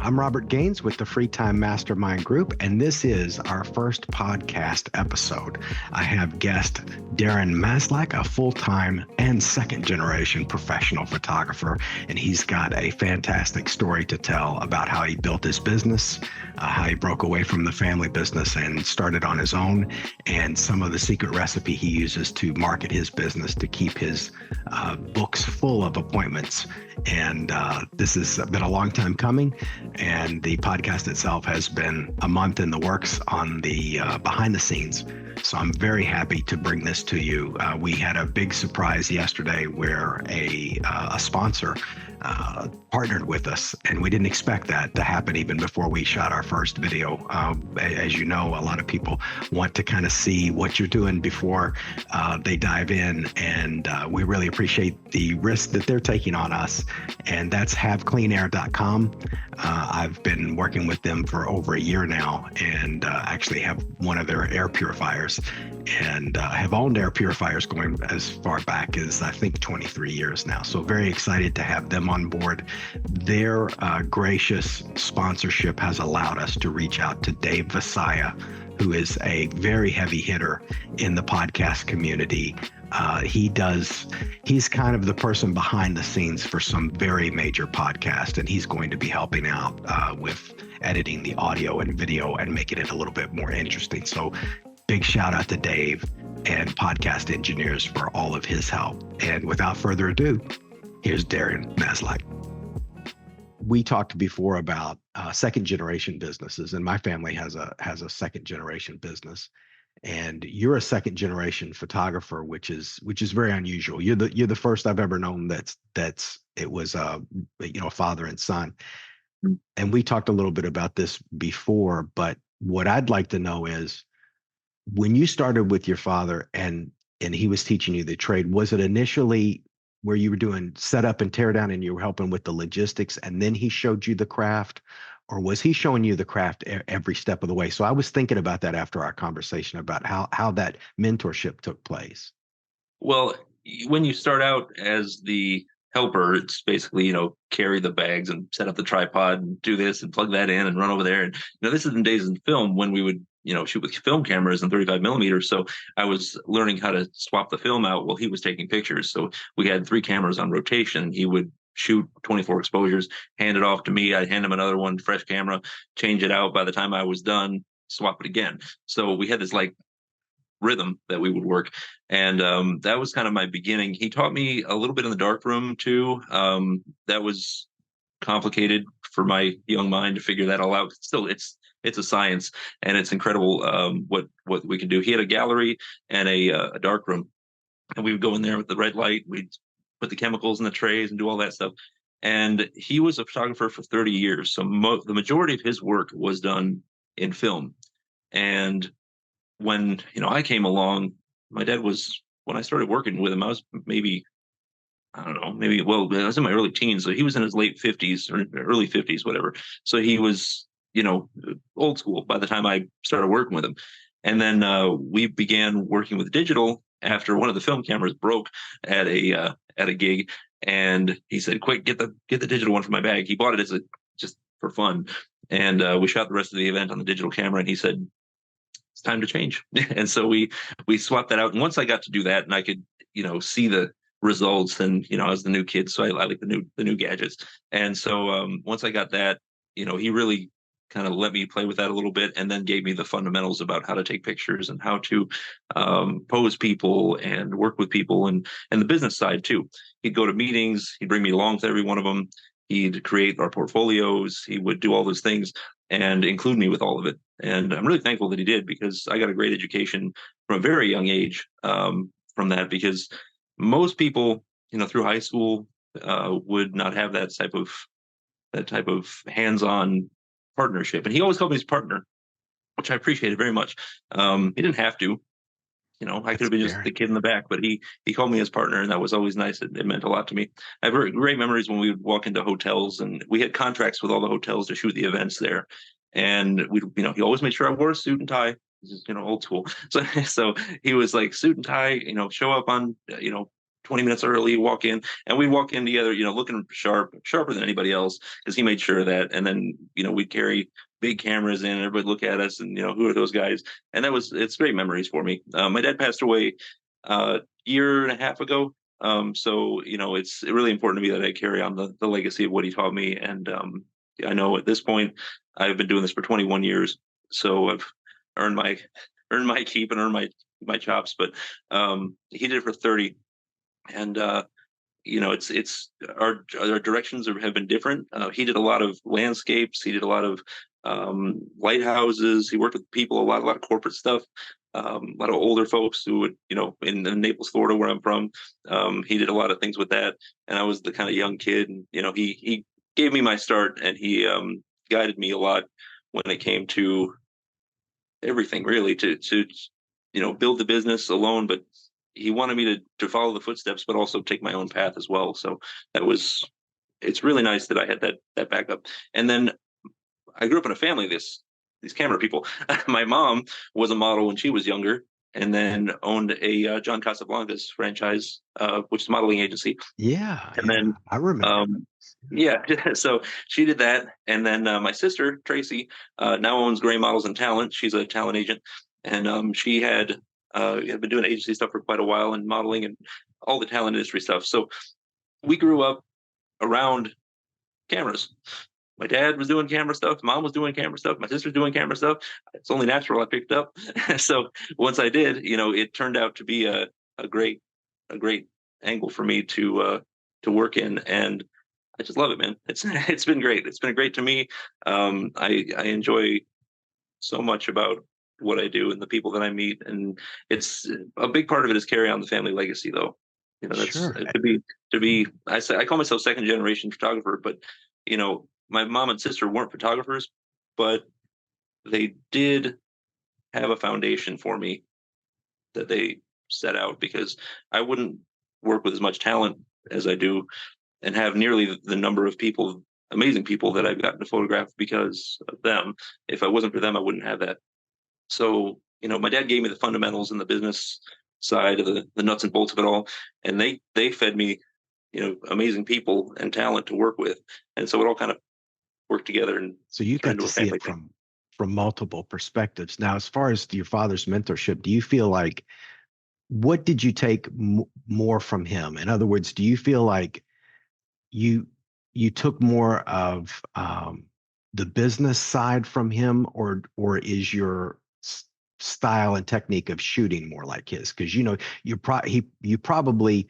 I'm Robert Gaines with the free Time Mastermind Group, and this is our first podcast episode. I have guest Darren Maslach, a full-time and second-generation professional photographer, and he's got a fantastic story to tell about how he built his business, how he broke away from the family business and started on his own, and some of the secret recipe he uses to market his business to keep his books full of appointments. And this has been a long time coming, and the podcast itself has been a month in the works on the behind the scenes. So I'm very happy to bring this to you. We had a big surprise yesterday where a sponsor partnered with us, and we didn't expect that to happen even before we shot our first video. As you know, a lot of people want to kind of see what you're doing before they dive in, and we really appreciate the risk that they're taking on us, and that's havecleanair.com. I've been working with them for over a year now, and actually have one of their air purifiers, and have owned air purifiers going as far back as I think 23 years now. So very excited to have them on board. Their gracious sponsorship has allowed us to reach out to Dave Visaya, who is a very heavy hitter in the podcast community. He's kind of the person behind the scenes for some very major podcasts, and he's going to be helping out with editing the audio and video and making it a little bit more interesting. So big shout out to Dave and Podcast Engineers for all of his help. And without further ado, here's Darren Maslach. We talked before about second generation businesses, and my family has a second generation business. And you're a second generation photographer, which is very unusual. You're the first I've ever known it was father and son. And we talked a little bit about this before, but what I'd like to know is, when you started with your father and he was teaching you the trade, was it initially where you were doing setup and tear down and you were helping with the logistics, and then he showed you the craft? Or was he showing you the craft every step of the way? So I was thinking about that after our conversation about how that mentorship took place. Well, when you start out as the helper, it's basically, carry the bags and set up the tripod and do this and plug that in and run over there. And, this is in days in film when we would, shoot with film cameras and 35 millimeters. So I was learning how to swap the film out while he was taking pictures. So we had 3 cameras on rotation. He would shoot 24 exposures, hand it off to me. I'd hand him another one, fresh camera, change it out. By the time I was done, swap it again. So we had this rhythm that we would work. And that was kind of my beginning. He taught me a little bit in the darkroom too. That was complicated for my young mind to figure that all out. Still, it's a science, and it's incredible what we can do. He had a gallery and a darkroom, and we would go in there with the red light. We'd put the chemicals in the trays and do all that stuff. And he was a photographer for 30 years. So the majority of his work was done in film. And when, I came along, my dad when I started working with him, I was I was in my early teens. So he was in his late 50s or early 50s, whatever. So he was, old school by the time I started working with him. And then we began working with digital after one of the film cameras broke at a gig, and he said, "Quick, get the digital one from my bag." He bought it just for fun, and we shot the rest of the event on the digital camera. And he said, "It's time to change." And so we swapped that out. And once I got to do that, and I could see the results, and I was the new kid, so I like the new gadgets. And so once I got that, he really kind of let me play with that a little bit, and then gave me the fundamentals about how to take pictures and how to pose people and work with people, and the business side too. He'd go to meetings, he'd bring me along to every one of them. He'd create our portfolios. He would do all those things and include me with all of it. And I'm really thankful that he did, because I got a great education from a very young age from that, because most people, through high school would not have that type of hands-on partnership. And he always called me his partner, which I appreciated very much. He didn't have to, I could have been just the kid in the back, but he called me his partner, and that was always nice. It meant a lot to me. I have very great memories when we would walk into hotels, and we had contracts with all the hotels to shoot the events there. And he always made sure I wore a suit and tie. This is, old school. So he was like, suit and tie, show up on, 20 minutes early, walk in, and we'd walk in together, looking sharper than anybody else, because he made sure of that. And then, we'd carry big cameras in, and everybody look at us and, who are those guys? And it's great memories for me. My dad passed away a year and a half ago. So, it's really important to me that I carry on the legacy of what he taught me. And I know at this point, I've been doing this for 21 years. So I've earned my keep and earned my chops, but he did it for 30. And it's our directions have been different. He did a lot of landscapes. He did a lot of lighthouses. He worked with people, a lot of corporate stuff. A lot of older folks who would, in Naples, Florida, where I'm from. He did a lot of things with that, and I was the kind of young kid. And he gave me my start, and he guided me a lot when it came to everything, really, to build the business alone, but he wanted me to follow the footsteps, but also take my own path as well. So it's really nice that I had that backup. And then I grew up in a family of these camera people. My mom was a model when she was younger, and then owned a John Casablancas franchise, which is a modeling agency. Yeah, And then I remember. yeah, so she did that. And then my sister Tracy now owns Gray Models and Talent. She's a talent agent, and she had been doing agency stuff for quite a while, and modeling and all the talent industry stuff. So we grew up around cameras. My dad was doing camera stuff. Mom was doing camera stuff. My sister's doing camera stuff. It's only natural I picked up. So once I did, it turned out to be a great angle for me to work in, and I just love it, man. It's been great. It's been great to me. I enjoy so much about what I do and the people that I meet, and it's a big part of it is carry on the family legacy, though. That's Sure. to be. I call myself second generation photographer, but my mom and sister weren't photographers, but they did have a foundation for me that they set out, because I wouldn't work with as much talent as I do and have nearly the number of people, amazing people, that I've gotten to photograph because of them. If I wasn't for them, I wouldn't have that. So, my dad gave me the fundamentals and the business side of the nuts and bolts of it all. And they fed me, amazing people and talent to work with. And so it all kind of worked together and So you got turned to into a see family it thing. from multiple perspectives. Now, as far as your father's mentorship, do you feel like what did you take more from him? In other words, do you feel like you took more of the business side from him, or is your style and technique of shooting more like his? Because you probably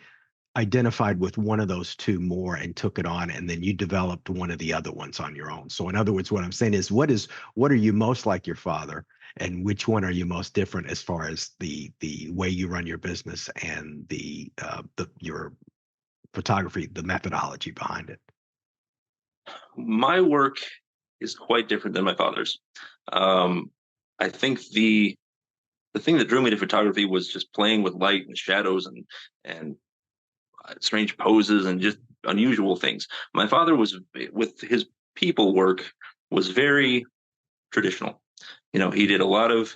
identified with one of those two more and took it on, and then you developed one of the other ones on your own. So in other words, what I'm saying is what are you most like your father, and which one are you most different as far as the way you run your business and your photography, the methodology behind it? My work is quite different than my father's. Um, I think the thing that drew me to photography was just playing with light and shadows and strange poses and just unusual things. My father was, with his people work, was very traditional. He did a lot of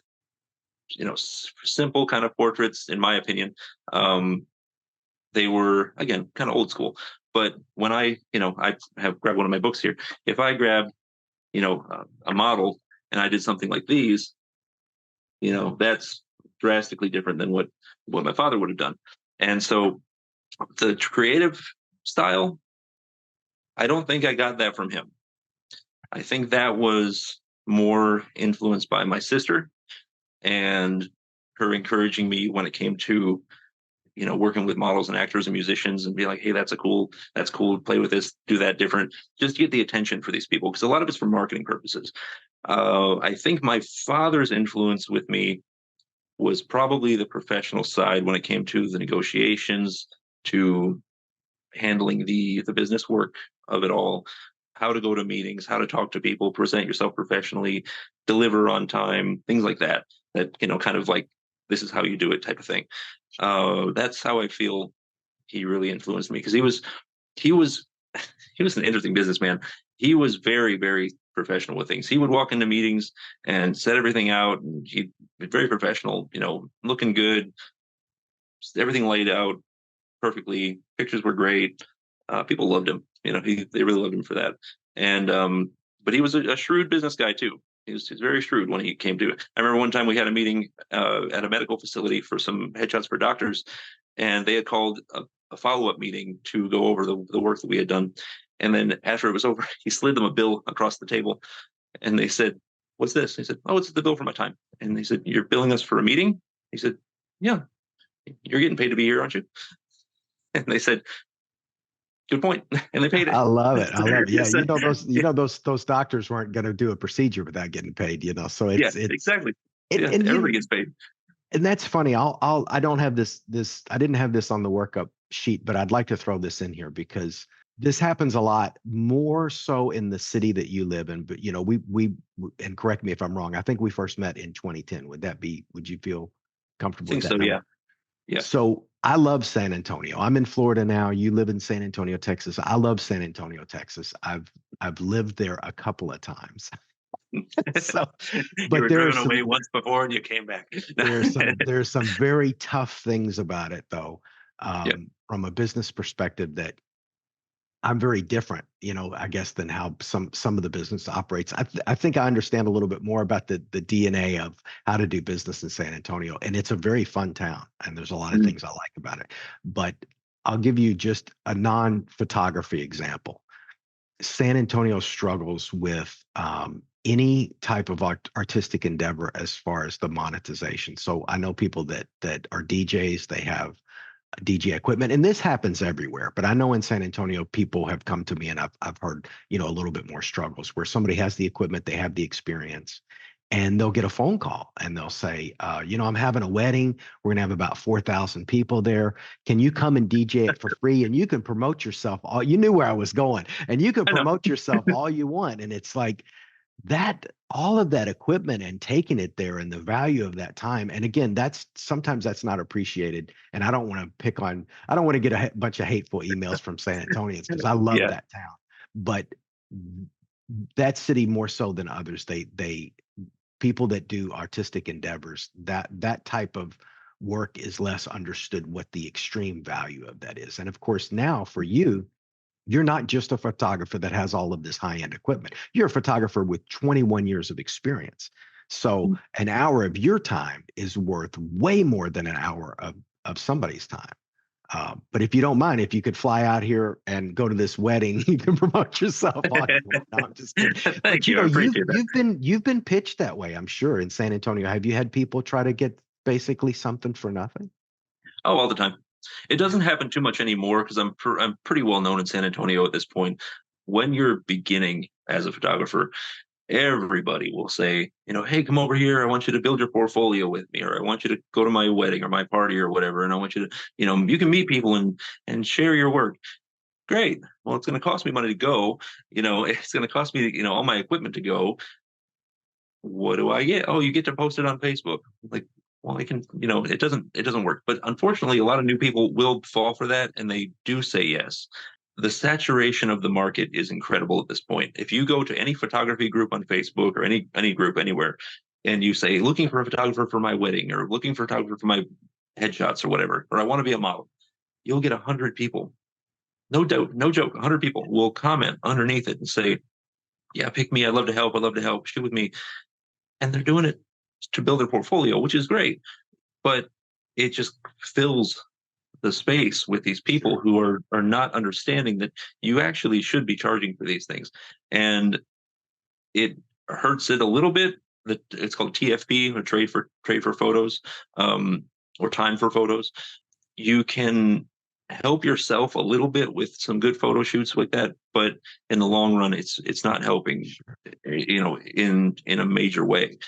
simple kind of portraits, in my opinion. They were, again, kind of old school. But when I have grabbed one of my books here. If I grab a model and I did something like these, that's drastically different than what my father would have done. And so the creative style, I don't think I got that from him. I think that was more influenced by my sister and her encouraging me when it came to working with models and actors and musicians, and be like, hey, that's cool, play with this, do that different, just to get the attention for these people, because a lot of it's for marketing purposes. I think my father's influence with me was probably the professional side when it came to the negotiations, to handling the business work of it all, how to go to meetings, how to talk to people, present yourself professionally, deliver on time, things like that. That kind of like, this is how you do it type of thing. That's how I feel he really influenced me, because he was he was an interesting businessman. He was very, very professional with things. He would walk into meetings and set everything out, and he'd be very professional, looking good, everything laid out, perfectly. Pictures were great. People loved him. They really loved him for that. And but he was a shrewd business guy too. He's very shrewd when he came to it. I remember one time we had a meeting at a medical facility for some headshots for doctors, and they had called a follow-up meeting to go over the work that we had done. And then after it was over, he slid them a bill across the table, and they said, "What's this?" He said, "Oh, it's the bill for my time." And they said, "You're billing us for a meeting?" He said, "Yeah, you're getting paid to be here, aren't you?" And they said, "Good point." And they paid it. I love it. I love it. Yeah, So, those doctors weren't going to do a procedure without getting paid. So yeah, it's exactly. it, Yeah, and everybody gets paid. and that's funny. I don't have this. I didn't have this on the workup sheet, but I'd like to throw this in here because this happens a lot more so in the city that you live in. But we and correct me if I'm wrong. I think we first met in 2010. Would you feel I comfortable with think that so. number? Yeah. Yeah. So I love San Antonio. I'm in Florida now. You live in San Antonio, Texas. I love San Antonio, Texas. I've lived there a couple of times. So, You but were there are driven some away once before and you came back. there's some very tough things about it though, Yeah. from a business perspective that I'm very different, I guess, than how some of the business operates. I think I understand a little bit more about the DNA of how to do business in San Antonio, and it's a very fun town, and there's a lot of Mhm. things I like about it. But I'll give you just a non-photography example. San Antonio struggles with any type of artistic endeavor as far as the monetization. So I know people that are DJs, they have DJ equipment, and this happens everywhere. But I know in San Antonio, people have come to me, and I've heard a little bit more struggles where somebody has the equipment, they have the experience, and they'll get a phone call and they'll say, I'm having a wedding. We're gonna have about 4,000 people there. Can you come and DJ it for free? And you can promote yourself. You knew where I was going, and you can I know. promote yourself all you want. And it's like that, all of that equipment and taking it there and the value of that time. And again, sometimes that's not appreciated. And I don't want to get a bunch of hateful emails from San Antonians because I love Yeah. that town. But that city more so than others, they people that do artistic endeavors, that type of work is less understood what the extreme value of that is. And of course, now for you, you're not just a photographer that has all of this high-end equipment. You're a photographer with 21 years of experience. So an hour of your time is worth way more than an hour of somebody's time. But if you don't mind, if you could fly out here and go to this wedding, you can promote yourself all you want. No, I'm just kidding. Thank But you. I appreciate that. you've been pitched that way, I'm sure, in San Antonio. Have you had people try to get basically something for nothing? Oh, all the time. It doesn't happen too much anymore because I'm pretty well known in San Antonio at this point. When you're beginning as a photographer, everybody will say, "Hey, come over here. I want you to build your portfolio with me, or I want you to go to my wedding or my party or whatever, and I want you to, you can meet people and share your work." Great. Well, it's going to cost me money to go. It's going to cost me, all my equipment to go. What do I get? Oh, you get to post it on Facebook. Like, well, I can, it doesn't work. But unfortunately, a lot of new people will fall for that and they do say yes. The saturation of the market is incredible at this point. If you go to any photography group on Facebook or any group anywhere, and you say, looking for a photographer for my wedding or looking for a photographer for my headshots or whatever, or I want to be a model, you'll get 100 people. No doubt, no joke. 100 people will comment underneath it and say, yeah, pick me. I'd love to help. I'd love to help. Shoot with me. And they're doing it to build their portfolio, which is great. But it just fills the space with these people Sure. who are not understanding that you actually should be charging for these things. And it hurts it a little bit. That it's called TFP, or trade for photos, or time for photos. You can help yourself a little bit with some good photo shoots like that, but in the long run, it's not helping, Sure. in a major way.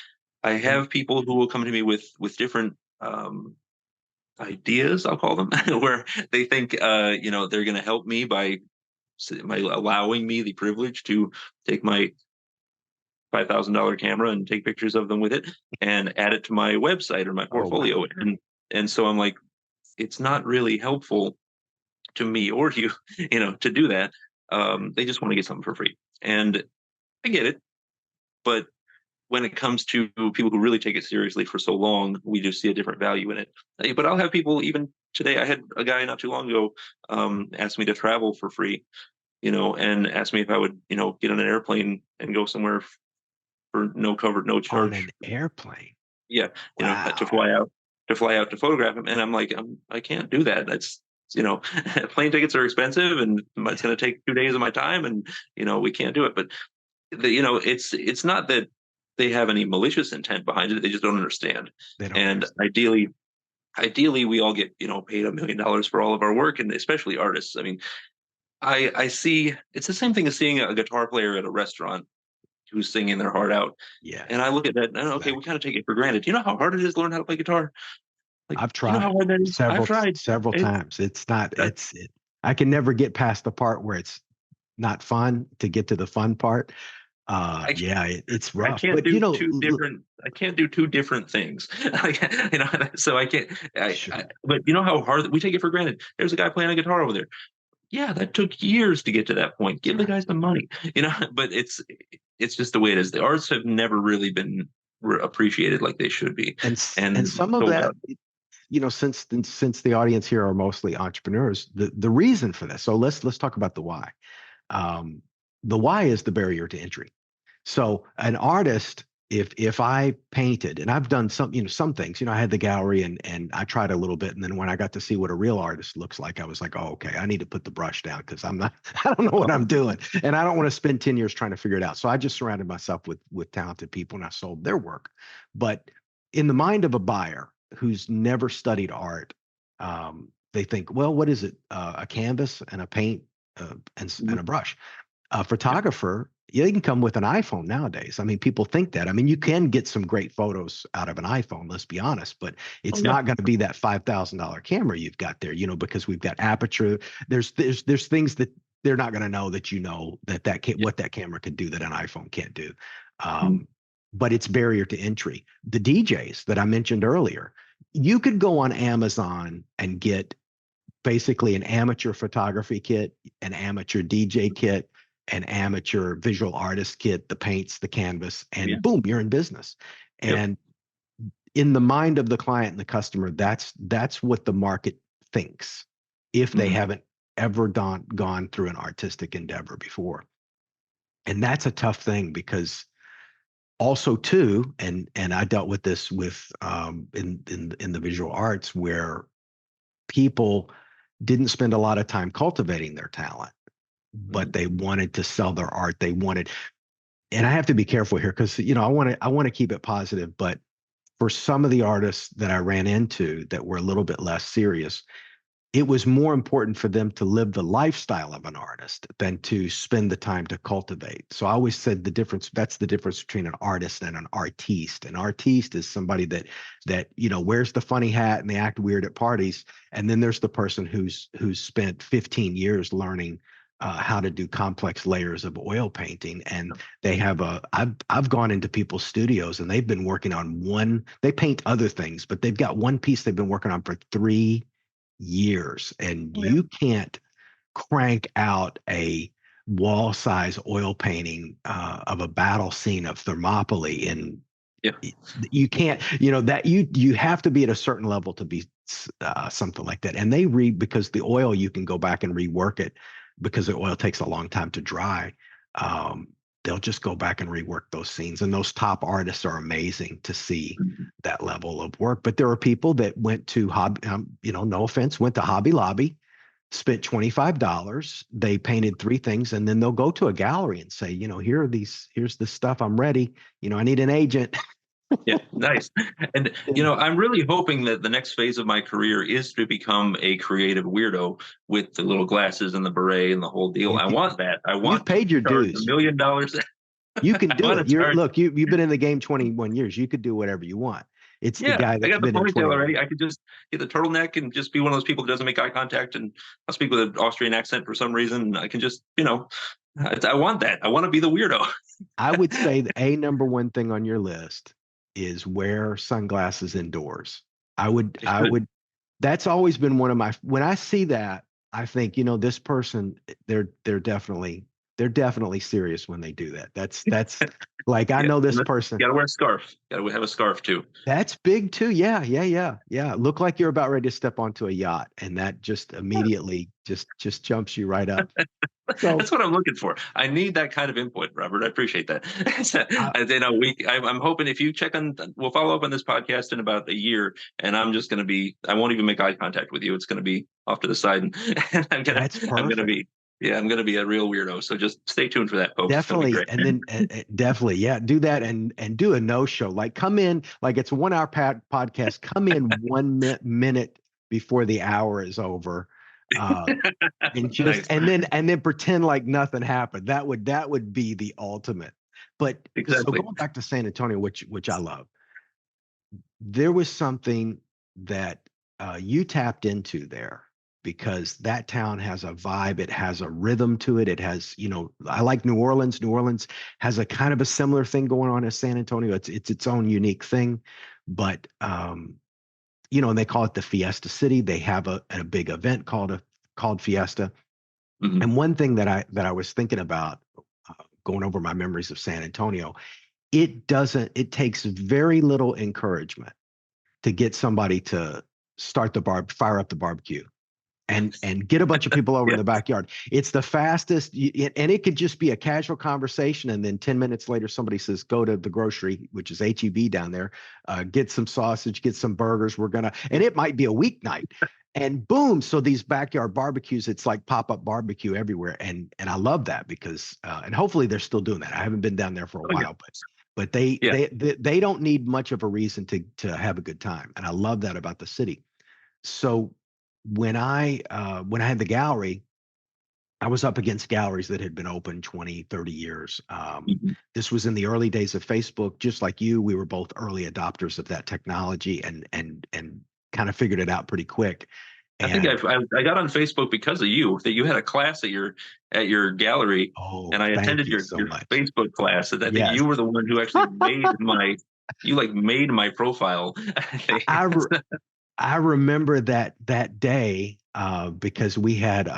I And have people who will come to me with different ideas, I'll call them, where they think they're going to help me by allowing me the privilege to take my $5,000 camera and take pictures of them with it and add it to my website or my oh wow. portfolio. And so I'm like, it's not really helpful to me or you, to do that. They just want to get something for free. And I get it, but when it comes to people who really take it seriously for so long, we just see a different value in it. But I'll have people, even today, I had a guy not too long ago ask me to travel for free, and ask me if I would, get on an airplane and go somewhere for no cover, no On charge. an airplane. Yeah, to Wow. fly out to photograph him. And I'm like, I can't do that. That's, plane tickets are expensive, and it's going to take 2 days of my time, and we can't do it. But it's not that they have any malicious intent behind it. They just don't understand. They don't And understand. ideally we all get, paid $1 million for all of our work, and especially artists. I mean, I see it's the same thing as seeing a guitar player at a restaurant who's singing their heart out. And Yes, I look at that and okay, we exactly. kind of take it for granted. Do you know how hard it is to learn how to play guitar? Like, I've do you know how tried hard that is? I've tried. several It's times. It's not, that I can never get past the part where it's not fun to get to the fun part. I Yeah, it's I rough, can't but do two different. I can't do two different things. So I can't. sure. But you know how hard we take it for granted. There's a guy playing a guitar over there. Yeah, that took years to get to that point. That's Give the right. guy some money, But it's just the way it is. The arts have never really been appreciated like they should be, And and some of so that, since the audience here are mostly entrepreneurs, the reason for this. So let's talk about the why. Um, the why is the barrier to entry. So an artist, if I painted, and I've done some things, I had the gallery and I tried a little bit, and then when I got to see what a real artist looks like, I was like, oh, okay, I need to put the brush down because I'm not, I don't know what I'm doing, and I don't want to spend 10 years trying to figure it out. So I just surrounded myself with talented people, and I sold their work. But in the mind of a buyer who's never studied art, they think, well, what is it? A canvas and a paint and a brush. A yeah. photographer, yeah, you can come with an iPhone nowadays. I mean, people think that. I mean, you can get some great photos out of an iPhone, let's be honest, but Oh it's yeah. not going to be that $5,000 camera you've got there, because we've got aperture. There's things that they're not going to know that Yeah. what that camera could do that an iPhone can't do. Mhm. But it's barrier to entry. The DJs that I mentioned earlier, you could go on Amazon and get basically an amateur photography kit, an amateur DJ kit, an amateur visual artist kit, the paints, the canvas, Yeah. and boom, you're in business. Yep. And in the mind of the client and the customer, that's what the market thinks if they Mhm. haven't ever gone through an artistic endeavor before. And that's a tough thing because also too, and I dealt with this with in the visual arts where people didn't spend a lot of time cultivating their talent, but Mhm. they wanted to sell their art. They wanted, and I have to be careful here because I want to keep it positive, but for some of the artists that I ran into that were a little bit less serious, it was more important for them to live the lifestyle of an artist than to spend the time to cultivate. So I always said that's the difference between an artist and an artiste. An artiste is somebody that wears the funny hat and they act weird at parties. And then there's the person who's spent 15 years learning how to do complex layers of oil painting, and I've gone into people's studios and they've been working on they paint other things, but they've got one piece they've been working on for 3 years, and Oh yeah. you can't crank out a wall size oil painting of a battle scene of Thermopylae in Yeah. you can't that you have to be at a certain level to be something like that. And they read because the oil, you can go back and rework it because the oil takes a long time to dry. um, they'll just go back and rework those scenes, and those top artists are amazing to see Mhm. that level of work. But there are people that went to hobby, no offense, went to Hobby Lobby, spent $25, they painted three things, and then they'll go to a gallery and say, here's the stuff, I'm ready, I need an agent. Yeah, nice. And I'm really hoping that the next phase of my career is to become a creative weirdo with the little glasses and the beret and the whole deal. You I can, want that. I you've want to paid your charge a dues. million dollars. You can I do want it. to charge. You've been in the game 21 years. You could do whatever you want. It's the Yeah, guy I that's got the been in ponytail 21 already. I years. could just get the turtleneck and just be one of those people who doesn't make eye contact, and I'll speak with an Austrian accent for some reason. I can just, I want that. I want to be the weirdo. I would say the number one thing on your list is wear sunglasses indoors. I I should. would, that's always been one of my, when I see that, I think, this person, they're definitely they're definitely serious when they do that. That's like, I Yeah, know and this then person. you got to wear a scarf. Got to have a scarf too. That's big too. Yeah, yeah, yeah, yeah. Look like you're about ready to step onto a yacht, and that just immediately just jumps you right up. That's So what I'm looking for. I need that kind of input, Robert. I appreciate that. I, I'm hoping if you check on, we'll follow up on this podcast in about a year, and I'm just going to be, I won't even make eye contact with you. It's going to be off to the side, and that's I'm gonna perfect. be, yeah, I'm going to be a real weirdo. So just stay tuned for that, folks. It's going to be Definitely. great. And then definitely, yeah, do that and do a no show. Like come in, like it's a 1 hour podcast. Come in 1 minute before the hour is over. Uh, and just Nice. and then pretend like nothing happened. That would be the ultimate. But so Exactly. going back to San Antonio, which I love, there was something that you tapped into there because that town has a vibe. It has a rhythm to it. It has, I like New Orleans. New Orleans has a kind of a similar thing going on as San Antonio. It's its own unique thing, but and they call it the Fiesta City. They have a big event called Fiesta. Mhm. And one thing that I was thinking about going over my memories of San Antonio, it takes very little encouragement to get somebody to fire up the barbecue and get a bunch of people over in Yeah. the backyard. It's the fastest, and it could just be a casual conversation, and then 10 minutes later, somebody says, "Go to the grocery," which is HEB down there, get some sausage, get some burgers. And it might be a weeknight, and boom! So these backyard barbecues, it's like pop-up barbecue everywhere, and I love that because, and hopefully they're still doing that. I haven't been down there for a Oh, yeah. while, but they Yeah. they they don't need much of a reason to have a good time, and I love that about the city. So when I had the gallery, I was up against galleries that had been open 20, 30 years. Mhm. This was in the early days of Facebook. Just like you, we were both early adopters of that technology and kind of figured it out pretty quick. I think And I got on Facebook because of you. That you had a class at your gallery, oh, and I thank attended you so your much. Facebook class. And I think Yes. you were the one who actually made my profile. I I remember that day because we had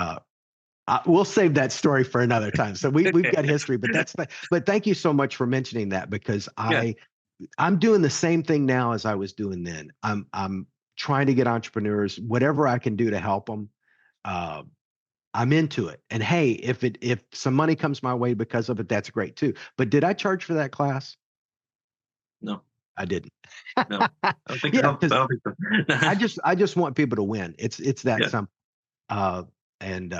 we'll save that story for another time. So we've got history, but thank you so much for mentioning that because Yeah, I'm doing the same thing now as I was doing then. I'm trying to get entrepreneurs, whatever I can do to help them. Uh, I'm into it. And hey, if some money comes my way because of it, that's great too. But did I charge for that class? no, I didn't. no, I don't think Yeah, so. I because don't think so. I just want people to win. It's that Yeah, simple. And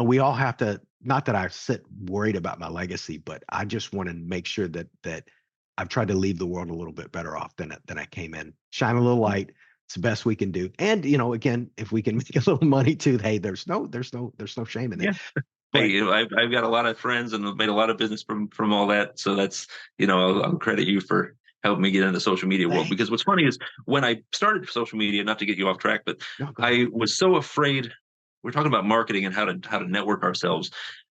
we all have to, not that I sit worried about my legacy, but I just want to make sure that I've tried to leave the world a little bit better off than I came in. Shine a little light. It's the best we can do. And again, if we can make a little money too, hey, there's no shame in it. yeah. Hey, But I've got a lot of friends and I've made a lot of business from all that. So that's, I'll credit you for helping me get into the social media world. thank Because what's funny is when I started social media, not to get you off track, but no, go ahead. I was so afraid. We're talking about marketing and how to network ourselves.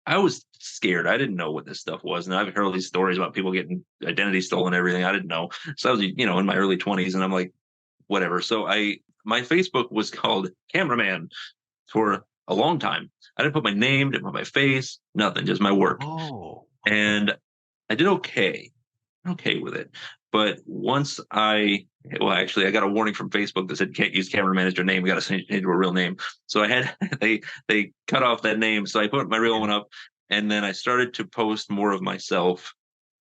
I was scared. I didn't know what this stuff was, and I've heard all these stories about people getting identity stolen and everything. I didn't know. So I was, in my early 20s, and I'm like, whatever. So my Facebook was called Cameraman for a long time. I didn't put my name, didn't put my face, nothing, just my work. Oh, okay. And I did okay with it. But actually, I got a warning from Facebook that said you can't use camera manager name. We got to change it to a real name. So I had they cut off that name. So I put my real one up, and then I started to post more of myself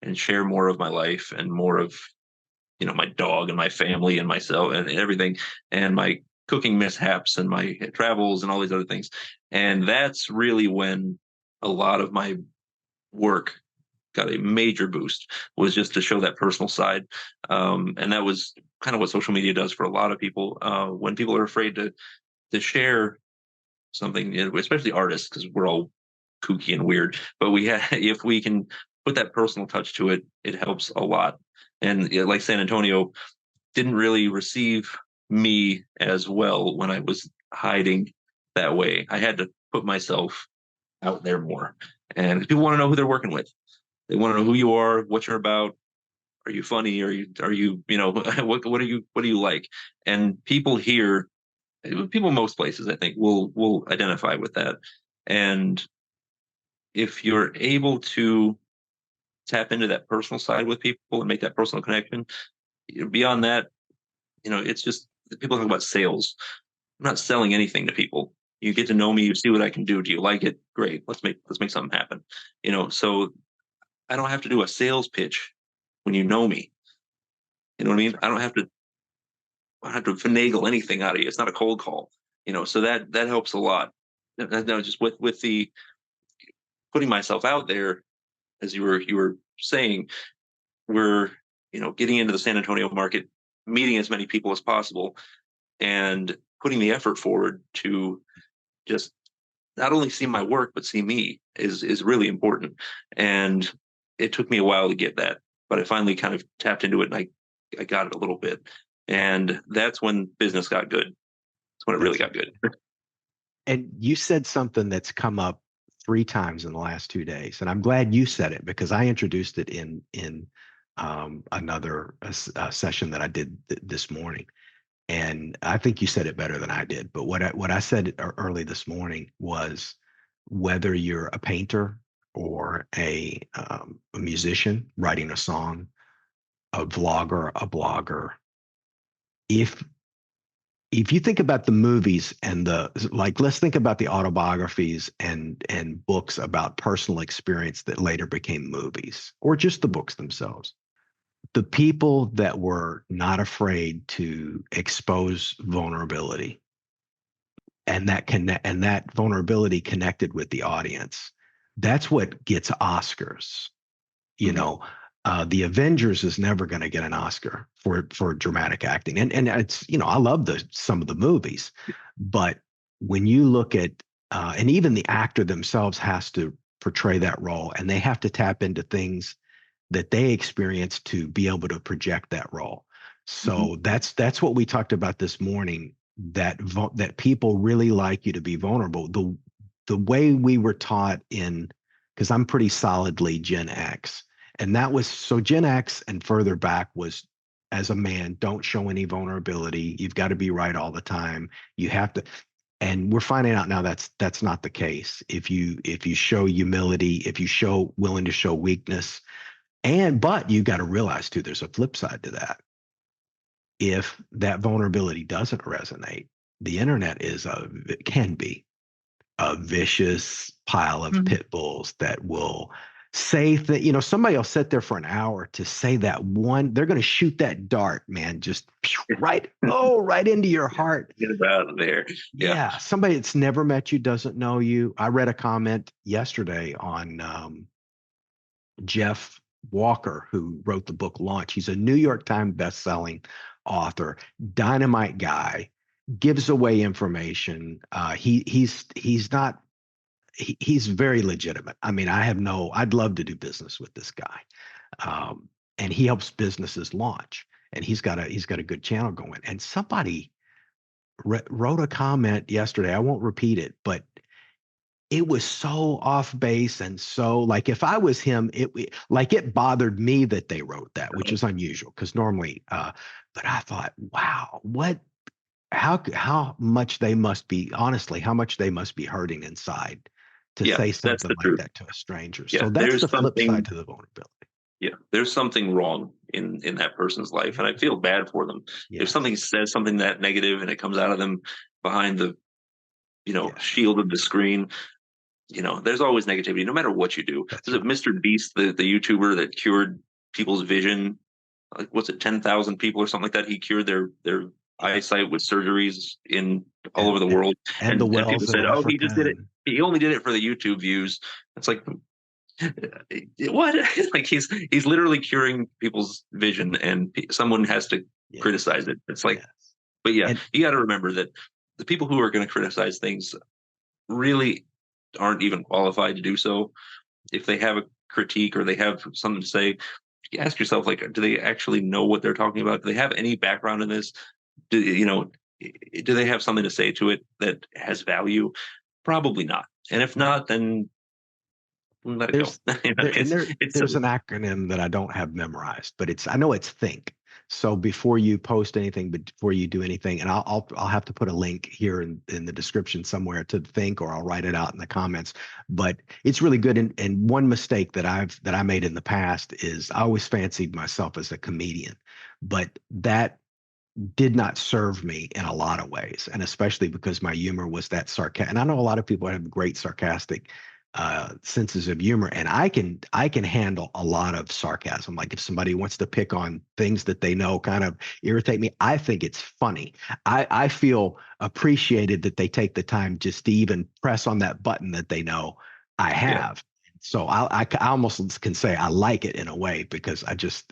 and share more of my life and more of my dog and my family and myself and everything and my cooking mishaps and my travels and all these other things. And that's really when a lot of my work got a major boost, was just to show that personal side. And that was kind of what social media does for a lot of people. When people are afraid to share something, especially artists, because we're all kooky and weird, but if we can put that personal touch to it, it helps a lot. And like San Antonio didn't really receive me as well when I was hiding that way. I had to put myself out there more. And people want to know who they're working with. They want to know who you are, what you're about. Are you funny? Are you what do you like? And people here, people most places, I think, will identify with that. And if you're able to tap into that personal side with people and make that personal connection, beyond that, it's just people talk about sales. I'm not selling anything to people. You get to know me, you see what I can do. Do you like it? Great. Let's make something happen. So I don't have to do a sales pitch when you know me. You know what I mean? I don't have to finagle anything out of you. It's not a cold call. So that helps a lot. No, just with the putting myself out there, as you were saying, we're getting into the San Antonio market, meeting as many people as possible, and putting the effort forward to just not only see my work but see me is really important. And it took me a while to get that, but I finally kind of tapped into it, and I got it a little bit, and that's when business got good. That's when it really got good. And you said something that's come up 3 times in the last 2 days, and I'm glad you said it because I introduced it in another session that I did this morning, and I think you said it better than I did. But what I said early this morning was whether you're a painter or a musician writing a song, a vlogger, a blogger, if you think about the movies and let's think about the autobiographies and books about personal experience that later became movies, or just the books themselves. The people that were not afraid to expose vulnerability, and that vulnerability connected with the audience, that's what gets Oscars. You Mhm. know, the Avengers is never going to get an Oscar for dramatic acting, and it's I love some of the movies, but when you look at and even the actor themselves has to portray that role, and they have to tap into things that they experience to be able to project that role. Mhm. So that's what we talked about this morning. That people really like you to be vulnerable. The way we were taught because I'm pretty solidly Gen X, and that was so Gen X and further back was, as a man, don't show any vulnerability. You've got to be right all the time. You have to, and we're finding out now that's not the case. If you show humility, if you show willing to show weakness, but you got to realize too, there's a flip side to that. If that vulnerability doesn't resonate, the internet can be a vicious pile of Mhm. pit bulls that will say that, somebody will sit there for an hour to say that one, they're going to shoot that dart, man, just right into your heart. Get it out of there. Yeah. Yeah. Somebody that's never met you, doesn't know you. I read a comment yesterday on Jeff Walker, who wrote the book Launch. He's a New York Times best-selling author, dynamite guy, gives away information. He's not he's very legitimate. I mean, I'd love to do business with this guy. And he helps businesses launch, and he's got a good channel going. And somebody wrote a comment yesterday. I won't repeat it, but it was so off base, and so like if I was him, it bothered me that they wrote that, which is unusual because normally. But I thought, wow, how much they must be, honestly, how much they must be hurting inside to Yeah, say that's something the like truth. that to a stranger. Yeah, So that's the flip side to the vulnerability. there's something wrong in that person's life, and I feel bad for them. If Yes. something says something that negative and it comes out of them behind the Yes. shield of the screen, there's always negativity no matter what you do. That's Was it right. Mr. Beast, the YouTuber that cured people's vision? Like, what's it, 10,000 people or something like that? He cured their Yeah. eyesight with surgeries in all And over the and, world. and the And people wells in said, oh, he Africa just did it. and He only did it for the YouTube views. It's like, what? Like, he's literally curing people's vision, and someone has to yes. criticize it. It's like, Yes. but yeah, And you got to remember that the people who are going to criticize things really aren't even qualified to do so. If they have a critique or they have something to say, you ask yourself, like, do they actually know what they're talking about? Do they have any background in this? Do they have something to say to it that has value? Probably not. And if not, then let it go. there's there and It's there's silly. an acronym that I don't have memorized, but I know it's think. So before you post anything, before you do anything, and I'll have to put a link here in the description somewhere to think, or I'll write it out in the comments. But it's really good. And one mistake that I made in the past is I always fancied myself as a comedian, but that did not serve me in a lot of ways, and especially because my humor was that sarcastic. And I know a lot of people have great sarcastic senses of humor, and I can handle a lot of sarcasm. Like if somebody wants to pick on things that they know kind of irritate me, I think it's funny. I feel appreciated that they take the time just to even press on that button that they know I Yeah. have. So I almost can say I like it in a way, because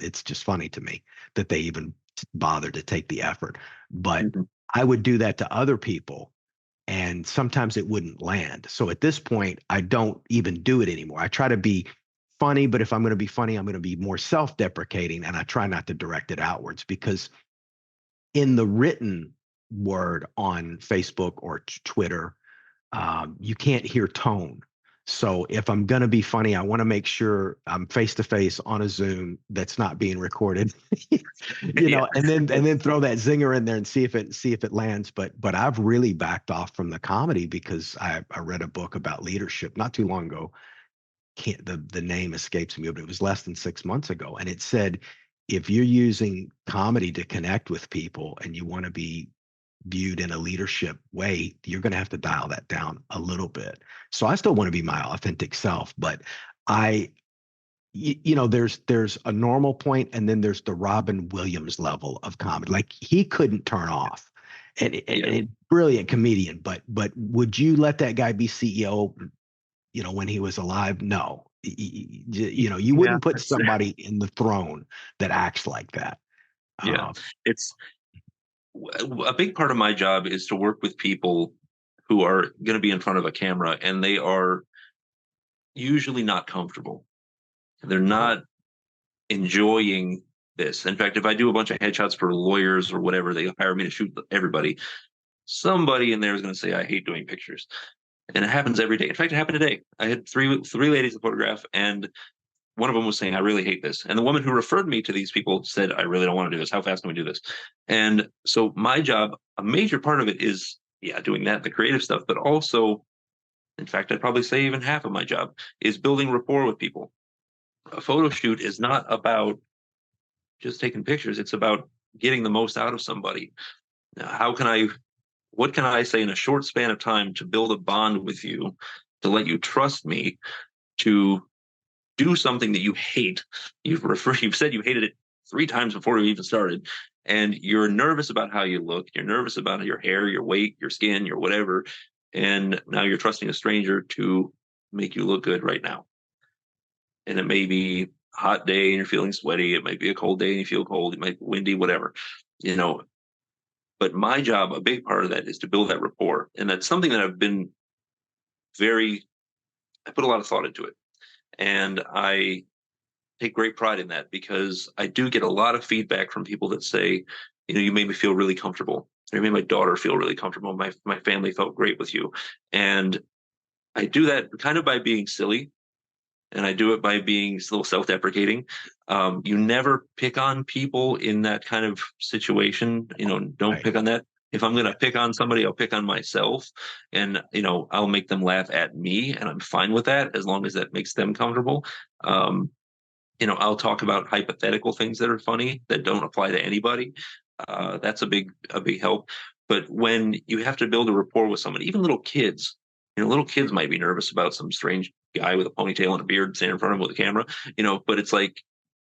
it's just funny to me that they even bother to take the effort. But Mhm. I would do that to other people, and sometimes it wouldn't land. So at this point, I don't even do it anymore. I try to be funny, but if I'm going to be funny, I'm going to be more self-deprecating, and I try not to direct it outwards, because in the written word on Facebook or Twitter, you can't hear tone. So if I'm going to be funny, I want to make sure I'm face to face on a Zoom that's not being recorded, Yeah. and then throw that zinger in there and see if it lands. But I've really backed off from the comedy because I read a book about leadership not too long ago. Can't the name escapes me, but it was less than 6 months ago, and it said if you're using comedy to connect with people and you want to be viewed in a leadership way, you're going to have to dial that down a little bit. So I still want to be my authentic self, but I, there's a normal point, and then there's the Robin Williams level of comedy. Like he couldn't turn off, Yeah. and brilliant comedian. But would you let that guy be CEO? When he was alive? No. You Yeah. wouldn't put somebody in the throne that acts like that. Yeah. Uh, It's a big part of my job is to work with people who are going to be in front of a camera, and they are usually not comfortable. They're oh, not enjoying this. In fact, if I do a bunch of headshots for lawyers or whatever, they hire me to shoot everybody. Somebody in there is going to say, I hate doing pictures. And it happens every day. In fact, it happened today. I had three ladies to photograph, and one of them was saying, I really hate this. And the woman who referred me to these people said, I really don't want to do this. How fast can we do this? And so my job, a major part of it is, yeah, doing that, the creative stuff, but also, in fact, I'd probably say even half of my job is building rapport with people. A photo shoot is not about just taking pictures. It's about getting the most out of somebody. Now, what can I say in a short span of time to build a bond with you, to let you trust me, to do something that you hate? You've said you hated it 3 times before we even started, and you're nervous about how you look. You're nervous about your hair, your weight, your skin, your whatever. And now you're trusting a stranger to make you look good right now. And it may be a hot day and you're feeling sweaty. It might be a cold day and you feel cold. It might be windy, whatever, you know. But my job, a big part of that is to build that rapport. And that's something that I put a lot of thought into it. And I take great pride in that, because I do get a lot of feedback from people that say, you made me feel really comfortable. Or you made my daughter feel really comfortable. My family felt great with you. And I do that kind of by being silly, and I do it by being a little self-deprecating. You never pick on people in that kind of situation. Don't right. pick on that. If I'm going Yeah. to pick on somebody, I'll pick on myself, and I'll make them laugh at me, and I'm fine with that as long as that makes them comfortable. Um, I'll talk about hypothetical things that are funny that don't apply to anybody. That's a big help. But when you have to build a rapport with someone, even little kids, little kids might be nervous about some strange guy with a ponytail and a beard standing in front of them with a camera, but it's like,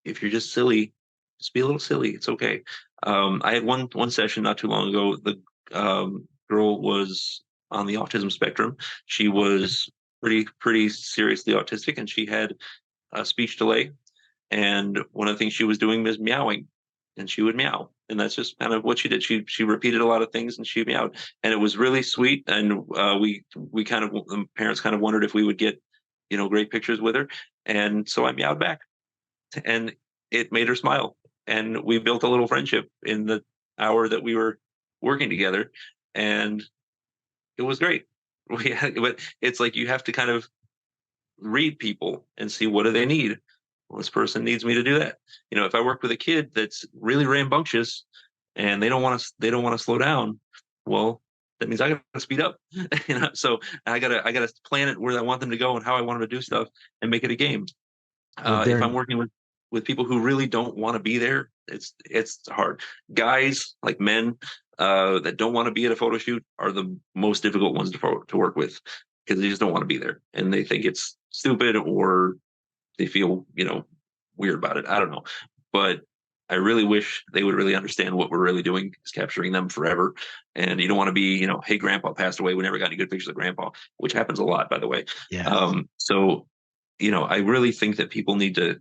if you're just silly, just be a little silly. It's okay. I had one session not too long ago. The girl was on the autism spectrum. She Okay. was pretty seriously autistic, and she had a speech delay. And one of the things she was doing was meowing, and she would meow. And that's just kind of what she did. She repeated a lot of things and she meowed, and it was really sweet. And we kind of, the parents kind of wondered if we would get great pictures with her, and so I meowed back, and it made her smile, and we built a little friendship in the hour that we were working together, and it was great. But it's like you have to kind of read people and see what do they need. Well, this person needs me to do that. If I work with a kid that's really rambunctious and they don't want to slow down, well, that means I got to speed up. So I gotta plan it where I want them to go and how I want them to do stuff and make it a game. Well, If I'm Darren, working with people who really don't want to be there, it's hard. Guys, like men, that don't want to be at a photo shoot are the most difficult ones to work with, because they just don't want to be there and they think it's stupid, or they feel weird about it. I don't know, but I really wish they would really understand what we're really doing is capturing them forever. And you don't want to be, hey, grandpa passed away, we never got any good pictures of grandpa, which happens a lot, by the way. yes. So I really think that people need to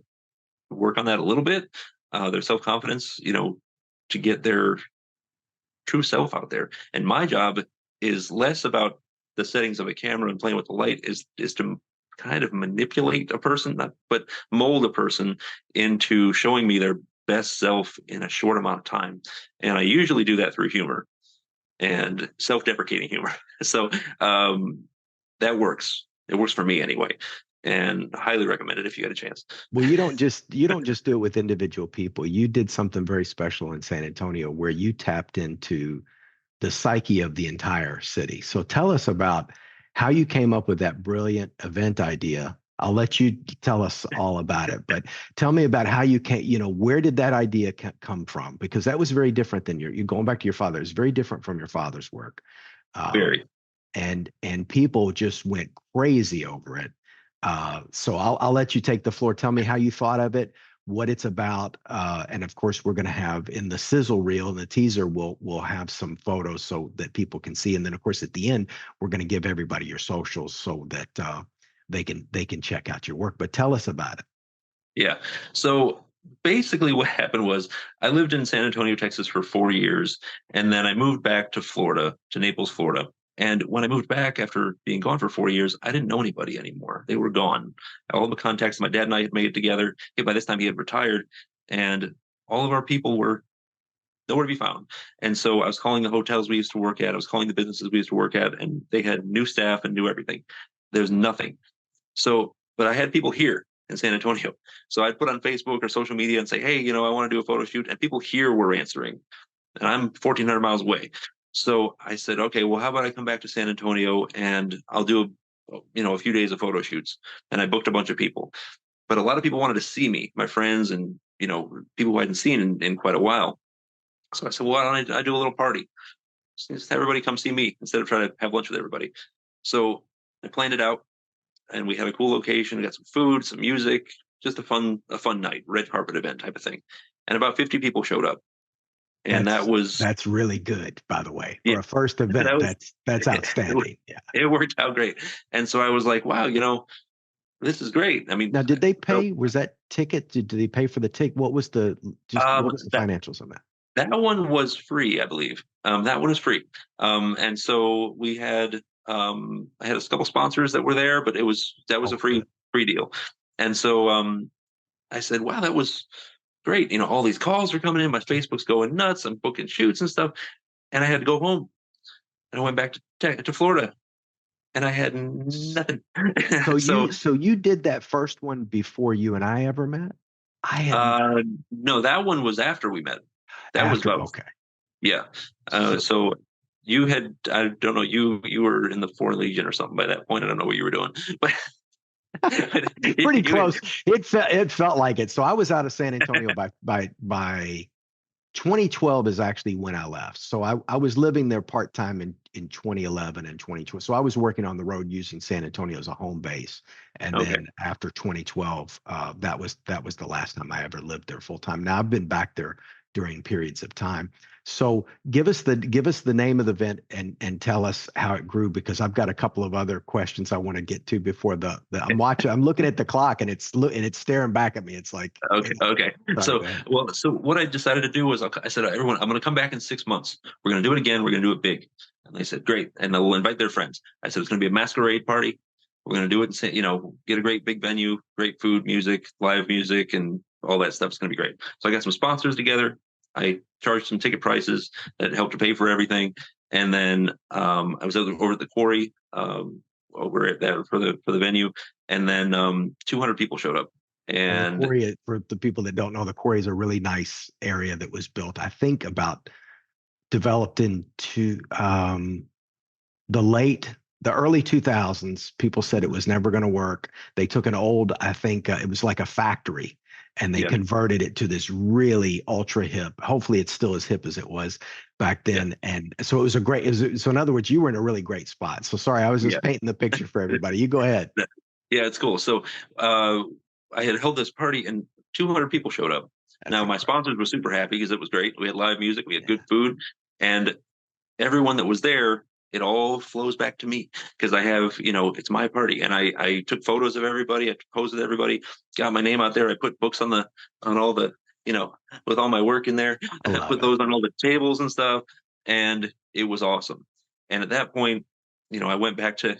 work on that a little bit, their self-confidence, to get their true self out there. And my job is less about the settings of a camera and playing with the light, is to kind of manipulate a person, but mold a person into showing me their best self in a short amount of time. And I usually do that through humor and self-deprecating humor. So that works. It works for me anyway, and highly recommend it if you get a chance. Well, you don't just do it with individual people. You did something very special in San Antonio where you tapped into the psyche of the entire city. So tell us about how you came up with that brilliant event idea. I'll let you tell us all about it, but tell me about how you came, where did that idea come from? Because that was very different than you going back to your father. It's very different from your father's work. Um, Very. and people just went crazy over it. So I'll let you take the floor. Tell me how you thought of it, what it's about, and of course we're going to have in the sizzle reel and the teaser. We'll have some photos so that people can see, and then of course at the end we're going to give everybody your socials so that they can check out your work. But tell us about it. Yeah. So basically, what happened was I lived in San Antonio, Texas for 4 years, and then I moved back to Florida, to Naples, Florida. And when I moved back after being gone for 4 years, I didn't know anybody anymore. They were gone. All the contacts my dad and I had made together, by this time he had retired, and all of our people were nowhere to be found. And so I was calling the hotels we used to work at, I was calling the businesses we used to work at, and they had new staff and new everything. There's nothing. So, but I had people here in San Antonio. So I'd put on Facebook or social media and say, hey, I want to do a photo shoot. And people here were answering. And I'm 1,400 miles away. So I said, okay, well, how about I come back to San Antonio and I'll do a few days of photo shoots. And I booked a bunch of people. But a lot of people wanted to see me, my friends and, people who I hadn't seen in quite a while. So I said, well, why don't I do a little party? Just have everybody come see me instead of trying to have lunch with everybody. So I planned it out, and we had a cool location. We got some food, some music, just a fun night, red carpet event type of thing. And about 50 people showed up, and that That's was that's really good, by the way, yeah, for a first that event. was That's outstanding. Yeah. it worked out great. And so I was like, wow, this is great. I mean, Now, did they so, pay? Was that ticket? Did they pay for the ticket? What was what was the that financials on that? that one was free, I believe. That one is free. And so we had I had a couple sponsors that were there, but that was a Oh, good. free deal. And so I said, wow, that was great. All these calls are coming in. My Facebook's going nuts. I'm booking shoots and stuff. And I had to go home. And I went back to Florida, and I had nothing. So So you did that first one before you and I ever met? I had no, that one was after we met. That was after. about Okay. yeah. So So you had, I don't know, you were in the Foreign Legion or something by that point. I don't know what you were doing, but pretty you had, close. It felt like it. So I was out of San Antonio by 2012 is actually when I left. So I was living there part time in 2011 and 2012. So I was working on the road using San Antonio as a home base. And okay. then after 2012, that was the last time I ever lived there full time. Now I've been back there during periods of time. So give us the name of the event and tell us how it grew, because I've got a couple of other questions I want to get to before I'm looking at the clock and it's staring back at me. It's like, Okay. Okay. sorry, So, go ahead. well, so what I decided to do was I said, everyone, I'm going to come back in 6 months. We're going to do it again. We're going to do it big. And they said, great. And they'll invite their friends. I said, it's going to be a masquerade party. We're going to do it and say, get a great big venue, great food, music, live music, and all that stuff. It's going to be great. So I got some sponsors together. I charged some ticket prices that helped to pay for everything. And then I was over at the quarry over at that for the venue. And then 200 people showed up. And the And quarry, for the people that don't know, the quarry is a really nice area that was built, I think, about developed into the early 2000s. People said it was never going to work. They took an old, I think it was like a factory, and they yeah, converted it to this really ultra hip. Hopefully it's still as hip as it was back yeah, then. And so it was a great, so in other words, you were in a really great spot. So sorry, I was yeah. just painting the picture for everybody. You go ahead. Yeah, it's cool. So uh, I had held this party and 200 people showed up. That's Now my incredible. sponsors were super happy because it was great. We had live music, we had Yeah. good food, and everyone that was there, it all flows back to me because I have, it's my party, and I took photos of everybody, I posed with everybody, got my name out there, I put books on all the, you know, with all my work in there, I love put it. those on all the tables and stuff, and it was awesome. And at that point, I went back to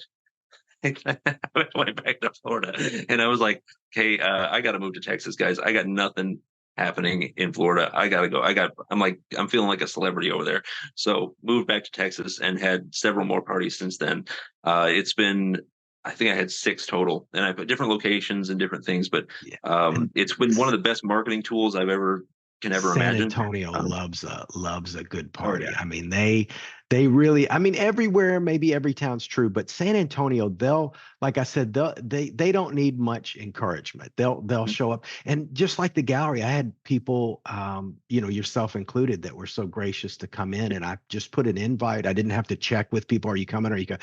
I went back to Florida, and I was like, "Okay, I got to move to Texas, guys. I got nothing happening in Florida. I gotta go. I'm feeling like a celebrity over there." So moved back to Texas and had several more parties since then. It's been, I think I had six total, and I put different locations and different things, but Yeah. And it's been one of the best marketing tools I've ever San imagined. Antonio Um, loves a good oh party. yeah. I mean, they really, I mean, everywhere, maybe every town's true, but San Antonio, like I said, they don't need much encouragement. They'll show up. And just like the gallery, I had people, yourself included, that were so gracious to come in, and I just put an invite. I didn't have to check with people, are you coming? Are you coming?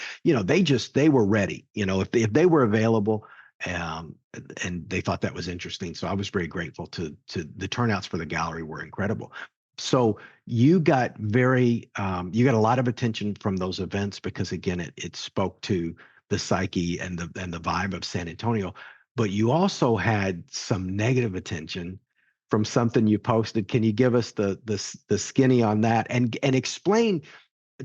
They were ready. If they were available, um, and they thought that was interesting. So I was very grateful to the turnouts for the gallery were incredible. So you got a lot of attention from those events because, again, it spoke to the psyche and the vibe of San Antonio. But you also had some negative attention from something you posted. Can you give us the skinny on that, and explain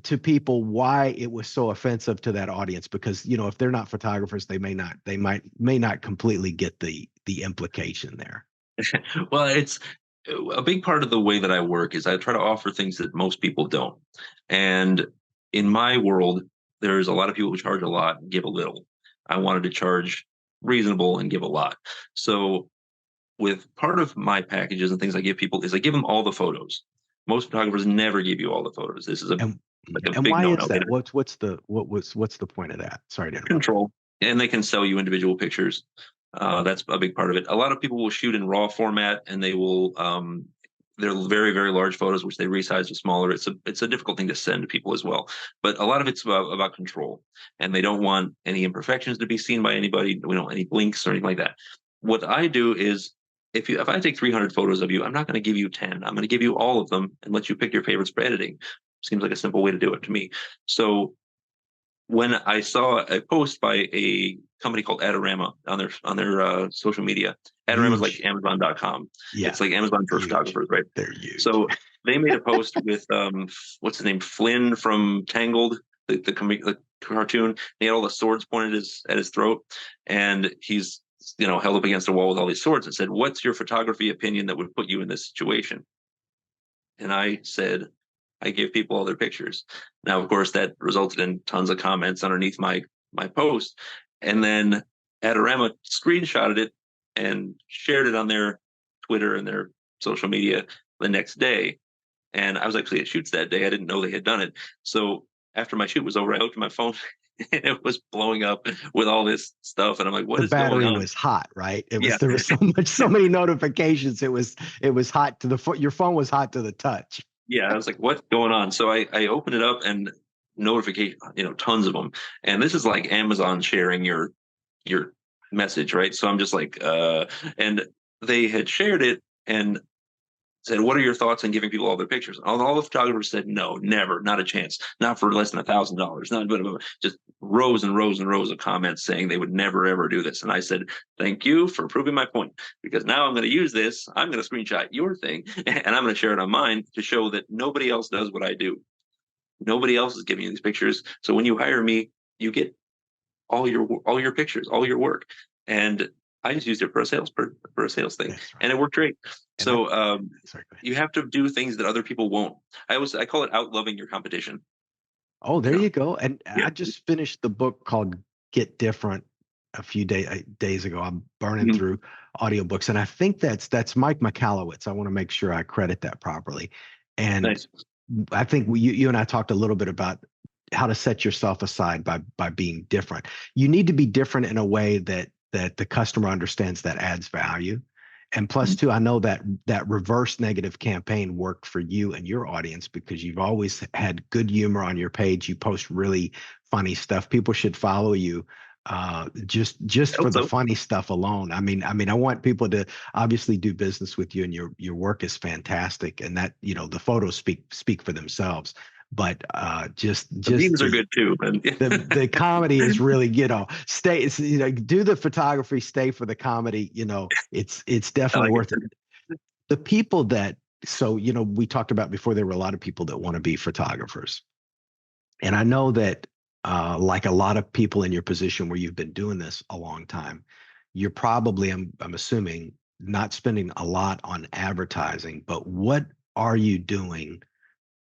to people why it was so offensive to that audience? Because if they're not photographers, they may not completely get the implication there. Well, it's a big part of the way that I work is I try to offer things that most people don't. And in my world, there's a lot of people who charge a lot and give a little. I wanted to charge reasonable and give a lot. So with part of my packages and things I give people is I give them all the photos. Most photographers never give you all the photos. This is a And like a and big why is no-no. They that? don't What's the point of that? Sorry to interrupt. control, and they can sell you individual pictures. That's a big part of it. A lot of people will shoot in raw format, and they're very, very large photos, which they resize to smaller. It's a difficult thing to send to people as well. But a lot of it's about control, and they don't want any imperfections to be seen by anybody. We don't want any blinks or anything like that. What I do is, if I take 300 photos of you, I'm not going to give you 10. I'm going to give you all of them and let you pick your favorites for editing. Seems like a simple way to do it to me. So when I saw a post by a company called Adorama on their social media. Adorama is like Huge. Amazon.com. Yeah, It's like Amazon for huge. photographers, right? They're huge. So they made a post with what's his name, Flynn from Tangled, the cartoon. He had all the swords pointed at his throat, and he's held up against a wall with all these swords, and said, "What's your photography opinion that would put you in this situation?" And I said, I give people all their pictures. Now, of course, that resulted in tons of comments underneath my post. And then Adorama screenshotted it and shared it on their Twitter and their social media the next day. And I was actually at shoots that day. I didn't know they had done it. So after my shoot was over, I looked at my phone and it was blowing up with all this stuff. And I'm like, what The is going battery on? was hot, right? Yeah. There was so many notifications. It was hot to the foot. Your phone was hot to the touch. Yeah, I was like, what's going on? So I opened it up and notification, tons of them. And this is like Amazon sharing your message, right? So I'm just like, and they had shared it and said, what are your thoughts on giving people all their pictures? All the photographers said, no, never, not a chance, not for less than $1,000, not blah, blah, blah. Just rows and rows and rows of comments saying they would never ever do this. And I said, thank you for proving my point, because now I'm going to use this. I'm going to screenshot your thing and I'm going to share it on mine to show that nobody else does what I do. Nobody else is giving you these pictures. So when you hire me, you get all your pictures, all your work. And I just used it for a sales thing, That's right. and it worked great. And I So sorry, go ahead. you have to do things that other people won't. I call it out loving your competition. Oh, You there know, you go. And yeah. I just finished the book called Get Different a few days ago. I'm burning Mhm. through audiobooks. And I think that's Mike Michalowicz. I want to make sure I credit that properly. And Nice. I think you and I talked a little bit about how to set yourself aside by being different. You need to be different in a way that the customer understands that adds value. And plus, too, I know that reverse negative campaign worked for you and your audience because you've always had good humor on your page. You post really funny stuff. People should follow you just I for hope the so. funny stuff alone. I want people to obviously do business with you, and your work is fantastic, and that the photos speak for themselves. But The just memes are good too. And the comedy is really, stay, do the photography, stay for the comedy. It's I definitely like worth it. it. The people that, so, we talked about before, there were a lot of people that want to be photographers. And I know that, like a lot of people in your position where you've been doing this a long time, you're probably, I'm assuming, not spending a lot on advertising, but what are you doing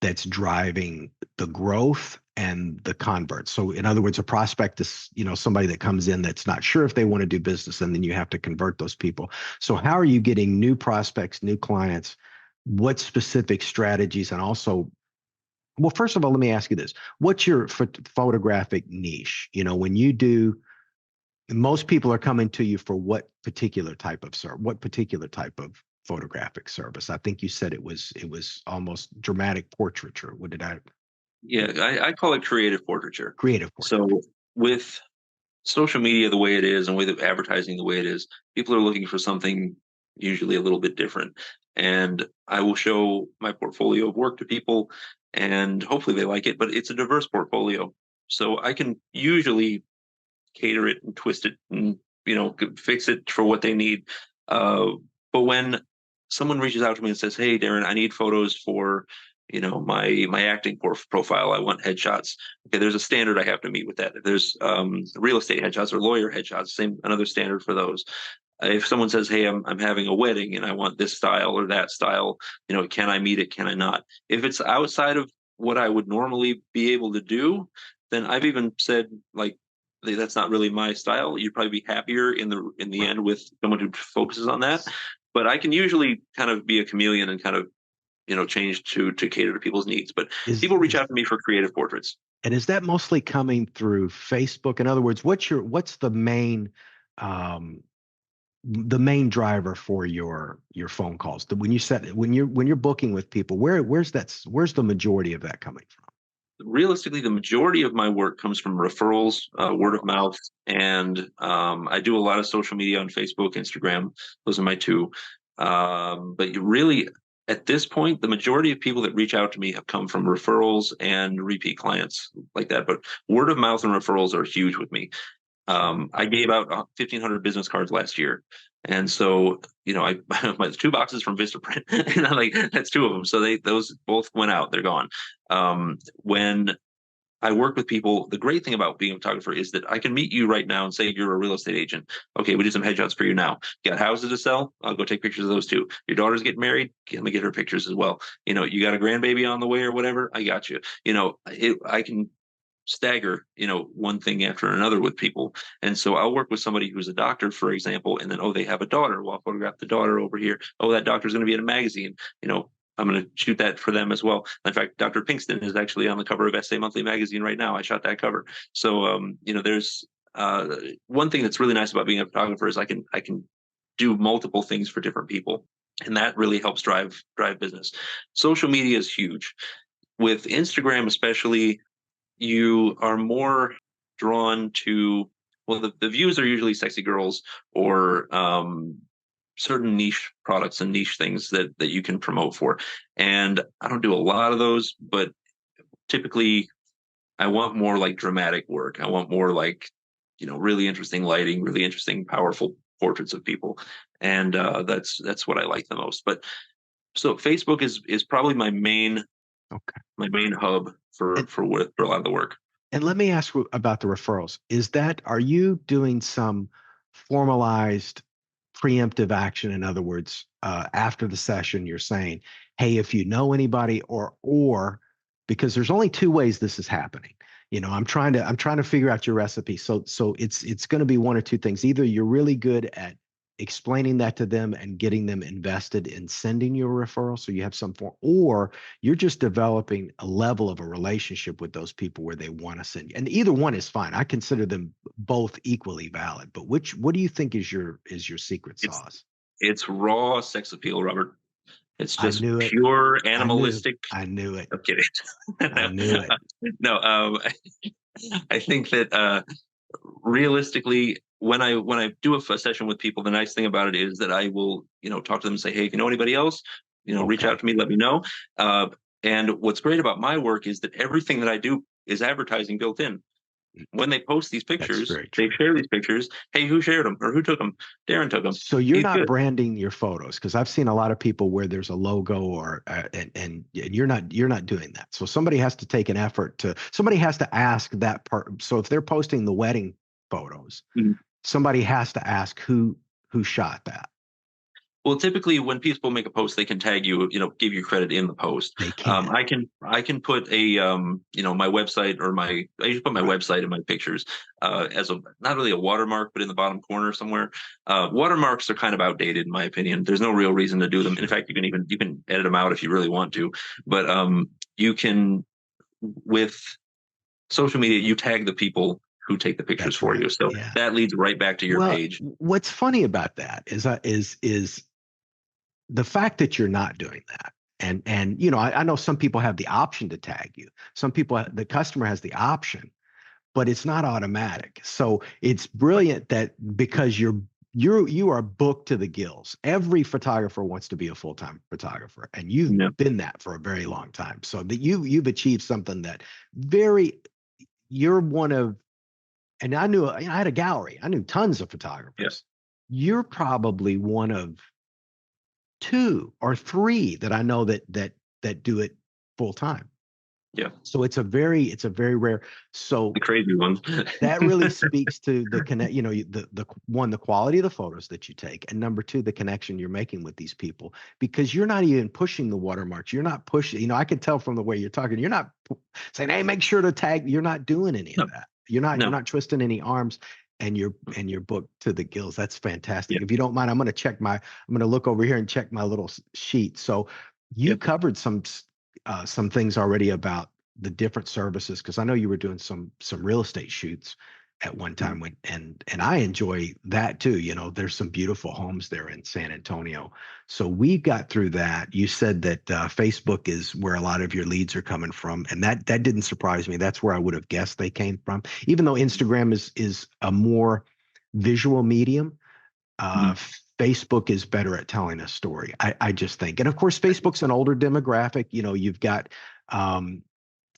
that's driving the growth and the converts? So in other words, a prospect is, somebody that comes in that's not sure if they want to do business, and then you have to convert those people. So how are you getting new prospects, new clients? What specific strategies? And also, well, first of all, let me ask you this. What's your photographic niche? When you do, most people are coming to you for what particular type of what particular type of photographic service? I think you said it was almost dramatic portraiture. What did I Yeah, I call it creative portraiture. creative portraiture? So with social media the way it is and with advertising the way it is, people are looking for something usually a little bit different. And I will show my portfolio of work to people and hopefully they like it, but it's a diverse portfolio. So I can usually cater it and twist it and fix it for what they need. Uh, but when someone reaches out to me and says, "Hey, Darren, I need photos for my acting profile. I want headshots." Okay, there's a standard I have to meet with that. If there's real estate headshots or lawyer headshots, same another standard for those. If someone says, "Hey, I'm having a wedding and I want this style or that style," can I meet it? Can I not? If it's outside of what I would normally be able to do, then I've even said like that's not really my style. You'd probably be happier in the end with someone who focuses on that. But I can usually kind of be a chameleon and kind of change to cater to people's needs. But Is, people reach is out to me for creative portraits. and is that mostly coming through Facebook? In other words, what's um, the main driver for your phone calls? When you're booking with people, where's the majority of that coming from? Realistically, the majority of my work comes from referrals, word of mouth, and I do a lot of social media on Facebook, Instagram. Those are my two. But you really, at this point, the majority of people that reach out to me have come from referrals and repeat clients like that. But word of mouth and referrals are huge with me. I gave out 1,500 business cards last year. And so, I my 2 boxes from Vistaprint, and I'm like, that's 2 of them. So those both went out. They're gone. When I work with people, the great thing about being a photographer is that I can meet you right now and say you're a real estate agent. Okay, we do some headshots for you now. You got houses to sell? I'll go take pictures of those too. Your daughter's getting married? Let me get her pictures as well. You got a grandbaby on the way or whatever? I got you. I can stagger one thing after another with people. And so I'll work with somebody who's a doctor, for example, and then they have a daughter. Well, I'll photograph the daughter over here. That doctor's going to be in a magazine. I'm going to shoot that for them as well. In fact, Dr. Pinkston is actually on the cover of Essay Monthly magazine right now. I shot that cover. So there's one thing that's really nice about being a photographer is I can do multiple things for different people, and that really helps drive business. Social media is huge. With Instagram especially, you are more drawn to, well, the views are usually sexy girls or certain niche products and niche things that you can promote for. And I don't do a lot of those, but typically I want more like dramatic work. I want more like really interesting lighting, really interesting powerful portraits of people. And that's what I like the most. But so Facebook is probably my main Okay. hub for And, for a lot of the work. and let me ask you about the referrals. Are you doing some formalized preemptive action? In other words, after the session, you're saying, "Hey, if you know anybody," or because there's only two ways this is happening. I'm trying to figure out your recipe. So it's going to be one or two things. Either you're really good at explaining that to them and getting them invested in sending you a referral so you have some form, or you're just developing a level of a relationship with those people where they want to send you. And either one is fine. I consider them both equally valid. But what do you think is your secret It's sauce? it's raw sex appeal, Robert. It's I just knew it. pure I knew. animalistic. I knew it. I'm kidding. I knew it. No, I think that realistically, when I do a session with people, the nice thing about it is that I will, talk to them and say, hey, if you know anybody else, reach out Okay. to me, let me know. Uh, and what's great about my work is that everything that I do is advertising built in. When they post these That's pictures, very they true. share these pictures. Hey, who shared them or who took them? Darren took them. So you're He's not good. branding your photos, because I've seen a lot of people where there's a logo or and you're not doing that. So somebody has to take an effort to somebody has to ask that part. So if they're posting the wedding photos, Mhm. somebody has to ask who shot that. Well, typically when people make a post, they can tag you, give you credit in the post. They can. I can put a my website or I usually put my Right. website in my pictures as a not really a watermark, but in the bottom corner somewhere. Watermarks are kind of outdated in my opinion. There's no real reason to do them. In Sure. fact, you can edit them out if you really want to, but you can with social media you tag the people who take the pictures That's for right. you. So Yeah. that leads right back to your Well, page. what's funny about that is the fact that you're not doing that. And I know some people have the option to tag you. Some people, the customer has the option, but it's not automatic. So it's brilliant that because you are booked to the gills. Every photographer wants to be a full-time photographer, and you've Yeah. been that for a very long time. So that you've achieved something that very you're one of, and I had a gallery. I knew tons of Yeah. photographers. You're probably one of two or three that I know that do it full time. Yeah. So it's a very rare. So The crazy ones. that really speaks to the connect, the quality of the photos that you take, and number two, the connection you're making with these people, because you're not even pushing the watermarks. You're not pushing, I can tell from the way you're talking, you're not saying, hey, make sure to tag. You're not doing any of No, that. You're not no. twisting any arms, and you're booked to the gills. That's fantastic. Yeah. If you don't mind, I'm going to look over here and check my little sheet. So you Yep. covered some things already about the different services, because I know you were doing some real estate shoots at one Mhm. time and I enjoy that too. There's some beautiful homes there in San Antonio. So we got through that. You said that Facebook is where a lot of your leads are coming from, and that didn't surprise me. That's where I would have guessed they came from, even though Instagram is a more visual medium. uh, Mhm. Facebook is better at telling a story. I just think, and of course, Facebook's an older demographic. Um,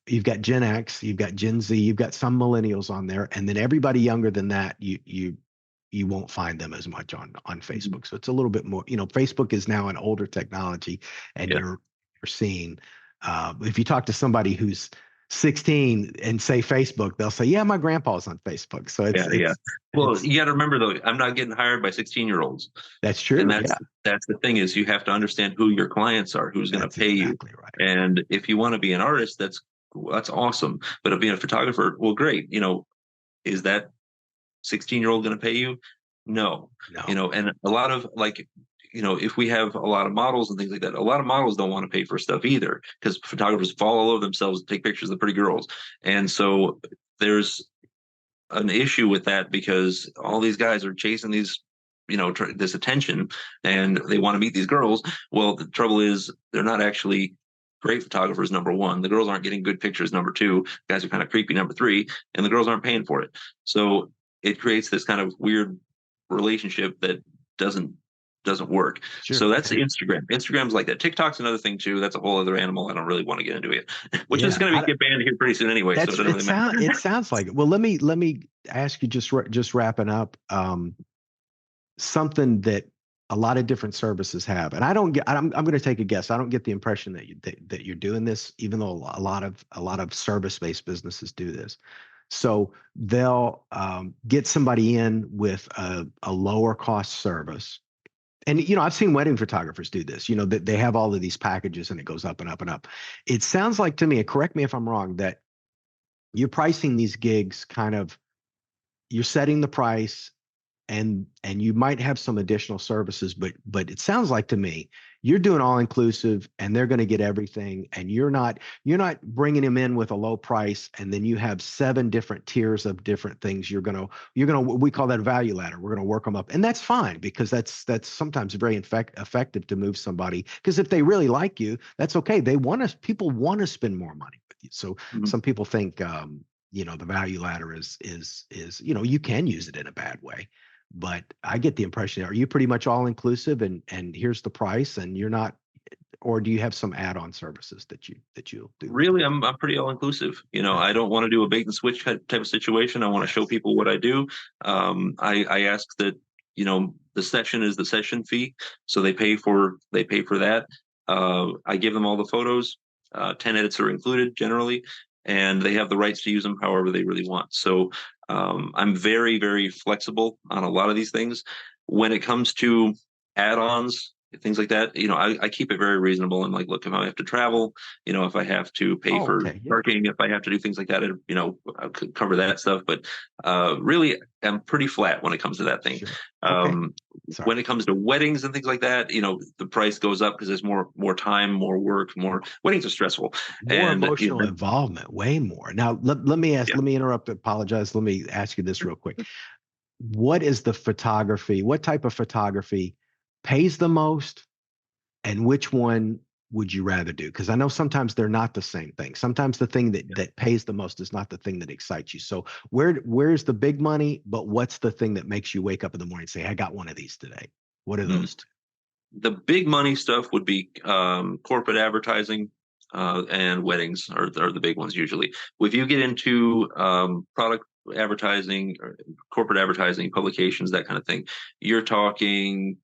you've got Gen X, you've got Gen Z, you've got some millennials on there, and then everybody younger than that, you won't find them as much on Mhm. Facebook. So it's a little bit more. Facebook is now an older technology, and Yeah. you're seeing. If you talk to somebody who's 16 and say Facebook, they'll say, "Yeah, my grandpa's on Facebook." So Yeah. Yeah. Well, it's you got to remember though, I'm not getting hired by 16-year-olds, that's and true. that's Yeah, that's the thing is you have to understand who your clients are, who's going to that's pay you, exactly right. and if you want to be an artist, that's awesome. But if being a photographer, well, great. Is that 16-year-old going to pay you? No. No, And a lot of if we have a lot of models and things like that, a lot of models don't want to pay for stuff either because photographers fall all over themselves to take pictures of the pretty girls. And so there's an issue with that because all these guys are chasing these this attention and they want to meet these girls. Well, the trouble is they're not actually great photographers, number one. The girls aren't getting good pictures, number two. Guys are kind of creepy, number three, and the girls aren't paying for it. So it creates this kind of weird relationship that doesn't doesn't work. sure. So that's Instagram. Instagram's like that. TikTok's another thing too. That's a whole other animal. I don't really want to get into it, which is Yeah, going to get banned here pretty soon anyway. So it That's doesn't really matter. it sounds like it. Well, let me ask you, just wrapping up, something that a lot of different services have, and I don't get. I'm going to take a guess. I don't get the impression that you're doing this, even though a lot of service-based businesses do this. So they'll get somebody in with a lower cost service. And I've seen wedding photographers do this. That they have all of these packages, and it goes up and up and up. It sounds like to me, and correct me if I'm wrong, that you're pricing these gigs kind of, you're setting the price, and you might have some additional services, but it sounds like to me you're doing all inclusive and they're going to get everything, and you're not bringing them in with a low price and then you have 7 different tiers of different things. You're gonna we call that a value ladder. We're going to work them up, and that's fine, because that's sometimes very effective to move somebody, because if they really like you, that's okay. People want to spend more money with you. So Mhm. some people think the value ladder is you can use it in a bad way, but I get the impression, are you pretty much all inclusive and here's the price, and you're not, or do you have some add-on services that you do? Really, I'm pretty all inclusive. Okay. I don't want to do a bait and switch type of situation. I want to show Yes. people what I do. I ask that the session is the session fee, so they pay for that. I give them all the photos. 10 edits are included generally, and they have the rights to use them however they really want. So I'm very, very flexible on a lot of these things. When it comes to add-ons, things like that, I keep it very reasonable. And like, look, if I have to travel, if I have to pay Oh, for okay. Yeah. parking, if I have to do things like that, I could cover that stuff. But really, I'm pretty flat when it comes to that thing. Sure. Okay. Um, Sorry. when it comes to weddings and things like that, the price goes up because there's more time, more work, more weddings are stressful, More and emotional involvement, way more. Now, yeah. let me interrupt, apologize. Let me ask you this real quick. What type of photography pays the most, and which one would you rather do? Because I know sometimes they're not the same thing. Sometimes the thing that pays the most is not the thing that excites you. So where's the big money, but what's the thing that makes you wake up in the morning and say, I got one of these today? What are Mhm. those two? The big money stuff would be corporate advertising, and weddings are the big ones usually. If you get into product advertising or corporate advertising, publications, that kind of thing, you're talking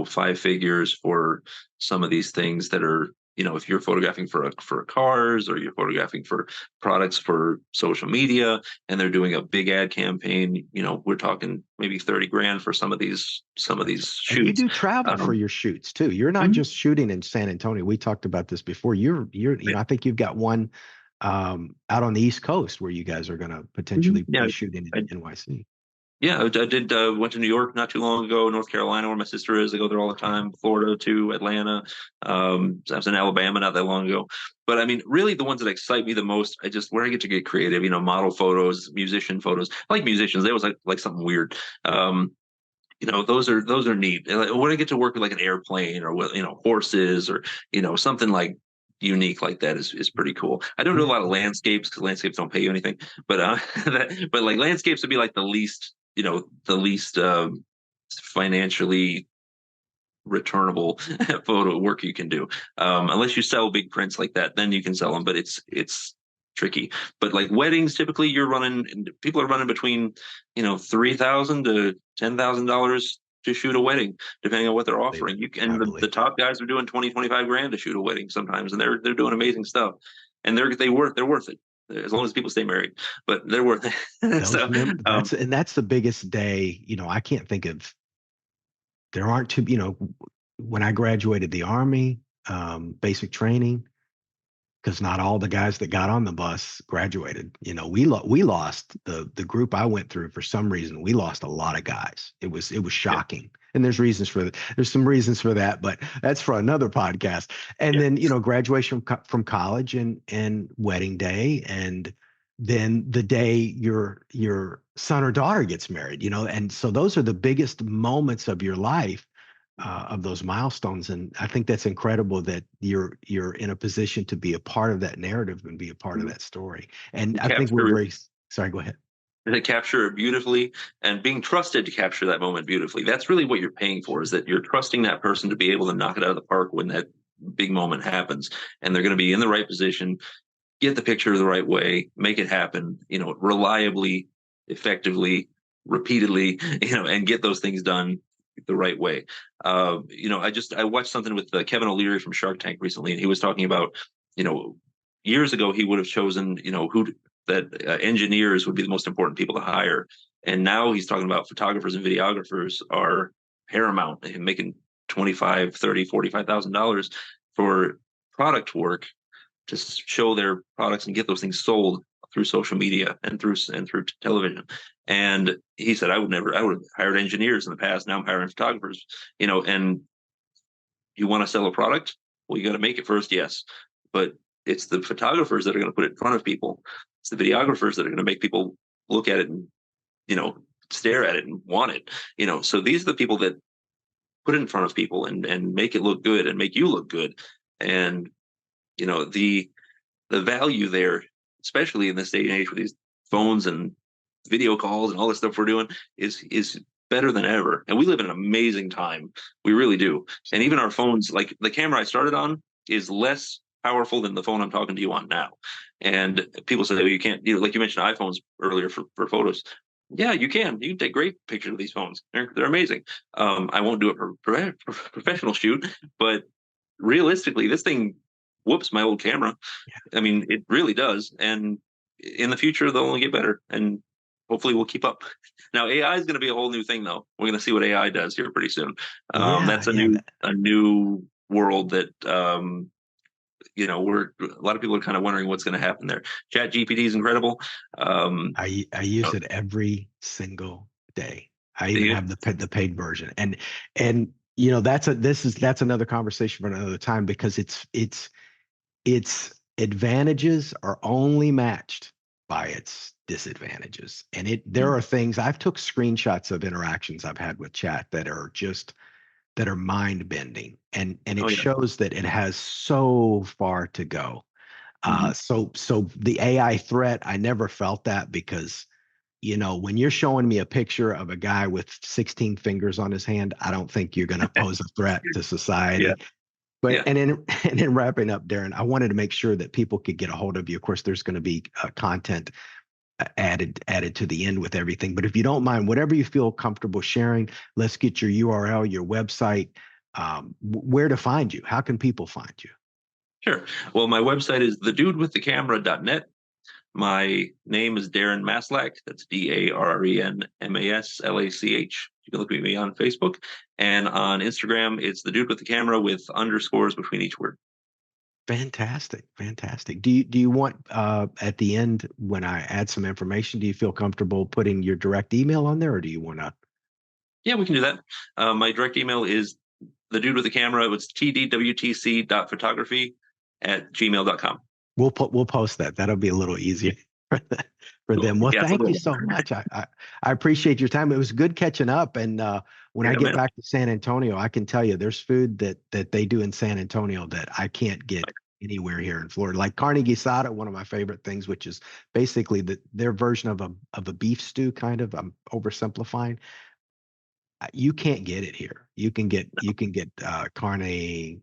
5 figures for some of these things that are, if you're photographing for cars, or you're photographing for products for social media, and they're doing a big ad campaign, we're talking maybe 30 grand for some of these Gotcha. And you shoots. do travel for Um, your shoots too. You're not mhm. just shooting in San Antonio. We talked about this before. I think you've got one out on the East Coast where you guys are going to potentially Yeah, be shooting I, in NYC. yeah, I did. Went to New York not too long ago, North Carolina, where my sister is. I go there all the time. Florida too, Atlanta. I was in Alabama not that long ago. But I mean, really, the ones that excite me the most, where I get to get creative. Model photos, musician photos. I like musicians. They always like something weird. Those are neat. And, like, when I get to work with like an airplane or with horses, or something like unique like that is pretty cool. I don't do a Yeah. lot of landscapes because landscapes don't pay you anything, but but like landscapes would be like the least financially returnable photo work you can do, unless you sell big prints like that, then you can sell them, but it's tricky. But like weddings, typically people are running between 3,000 to $10,000 to shoot a wedding, depending on what they're believe offering. it. You can I the believe it. top guys are doing 20-25 grand to shoot a wedding sometimes, and they're doing amazing stuff, and they're worth it as long as people stay married, but they're worth it. Those So mem um that's the biggest day. I can't think of, there aren't two, when I graduated the Army, basic training, because not all the guys that got on the bus graduated. We lost the group I went through. For some reason, we lost a lot of guys. It was yeah, shocking, and there's some reasons for that, but that's for another podcast. And yeah. then graduation from college, and wedding day, and then the day your son or daughter gets married. And so those are the biggest moments of your life, of those milestones. And I think that's incredible that you're in a position to be a part of that narrative and be a part of that story. And I think we're Capture very, sorry, go ahead. to capture it beautifully, and being trusted to capture that moment beautifully. That's really what you're paying for, is that you're trusting that person to be able to knock it out of the park when that big moment happens, and they're going to be in the right position, get the picture the right way, make it happen, reliably, effectively, repeatedly, and get those things done the right way. I watched something with Kevin O'Leary from Shark Tank recently, and he was talking about, you know, years ago he would have chosen, who that engineers would be the most important people to hire, and now he's talking about photographers and videographers are paramount, and making 25, 30, $45,000 for product work to show their products and get those things sold through social media and through television. And he said, I would have hired engineers in the past. Now I'm hiring photographers, and you want to sell a product? Well, you got to make it first. Yes. But it's the photographers that are going to put it in front of people. It's the videographers that are going to make people look at it and, stare at it and want it, so these are the people that put it in front of people and make it look good and make you look good. And, the value there, especially in this day and age with these phones and video calls and all this stuff we're doing is better than ever. And we live in an amazing time. We really do. And even our phones, like the camera I started on is less powerful than the phone I'm talking to you on now. And people say, well, you can't, like you mentioned iPhones earlier for photos. Yeah, you can take great pictures of these phones. They're amazing. I won't do it for professional shoot, but realistically, this thing whoops my old camera. Yeah. I mean, it really does. And in the future, they'll only get better. And hopefully we'll keep up. Now, AI is going to be a whole new thing, though. We're going to see what AI does here pretty soon. That's a new world that a lot of people are kind of wondering what's going to happen there. Chat GPT is incredible. I use it every single day. I even have the paid version, and that's another conversation for another time, because its advantages are only matched by its disadvantages. And there are things, I've took screenshots of interactions I've had with chat that are mind bending, and it shows that it has so far to go. So the AI threat, I never felt that, because when you're showing me a picture of a guy with 16 fingers on his hand, I don't think you're going to pose a threat to society. Yeah. But and in wrapping up, Darren, I wanted to make sure that people could get a hold of you. Of course, there's going to be content added to the end with everything. But if you don't mind, whatever you feel comfortable sharing, let's get your URL, your website, where to find you. How can people find you? Sure. Well, my website is thedudewiththecamera.net. My name is Darren Maslach. That's DarrenMaslach. You can look at me on Facebook, and on Instagram, it's the Dude with the Camera with underscores between each word. Fantastic. Do you want at the end, when I add some information, do you feel comfortable putting your direct email on there, or do you want to? Yeah, we can do that. My direct email is the Dude with the Camera. It's tdwtc.photography@gmail.com. We'll post that. That'll be a little easier for them. Well, thank you so much. I appreciate your time. It was good catching up. And when I get back to San Antonio, I can tell you there's food that they do in San Antonio that I can't get anywhere here in Florida. Like carne guisada, one of my favorite things, which is basically their version of a beef stew, kind of. I'm oversimplifying. You can't get it here. You can get carne,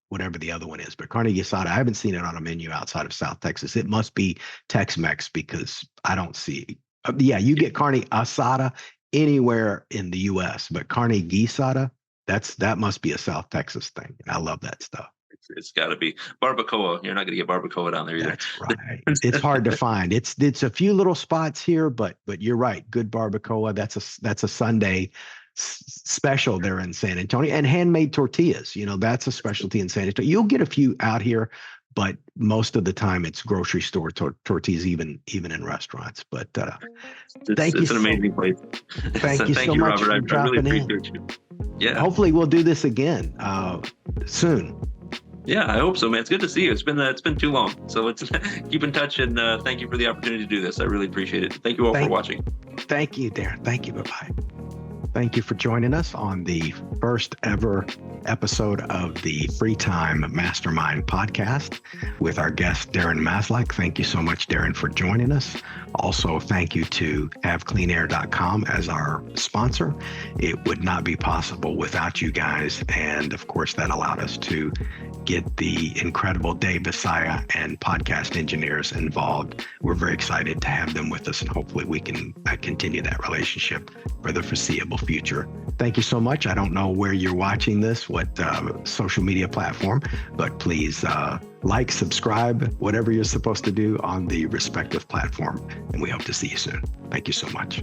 whatever the other one is, but carne guisada, I haven't seen it on a menu outside of South Texas. It must be Tex-Mex, because I don't see. You get carne asada anywhere in the U.S., but carne guisada, that must be a South Texas thing. And I love that stuff. It's got to be barbacoa. You're not going to get barbacoa down there either. That's right. It's hard to find. It's a few little spots here, but you're right. Good barbacoa. That's a Sunday special there in San Antonio. And handmade tortillas, that's a specialty in San Antonio. You'll get a few out here, but most of the time it's grocery store tortillas, even in restaurants. But it's an amazing place. Thank you so much, Robert. For dropping in. You. Yeah. Hopefully we'll do this again soon. Yeah, I hope so, man. It's good to see you. It's been too long. So let's keep in touch, and thank you for the opportunity to do this. I really appreciate it. Thank you all for watching. Thank you, Darren. Thank you. Bye-bye. Thank you for joining us on the first ever episode of the Free Time Mastermind podcast with our guest, Darren Maslach. Thank you so much, Darren, for joining us. Also, thank you to HaveCleanAir.com as our sponsor. It would not be possible without you guys. And of course, that allowed us to get the incredible Dave Visaya and podcast engineers involved. We're very excited to have them with us, and hopefully we can continue that relationship for the foreseeable future. Thank you so much. I don't know where you're watching this, what social media platform, but please like, subscribe, whatever you're supposed to do on the respective platform. And we hope to see you soon. Thank you so much.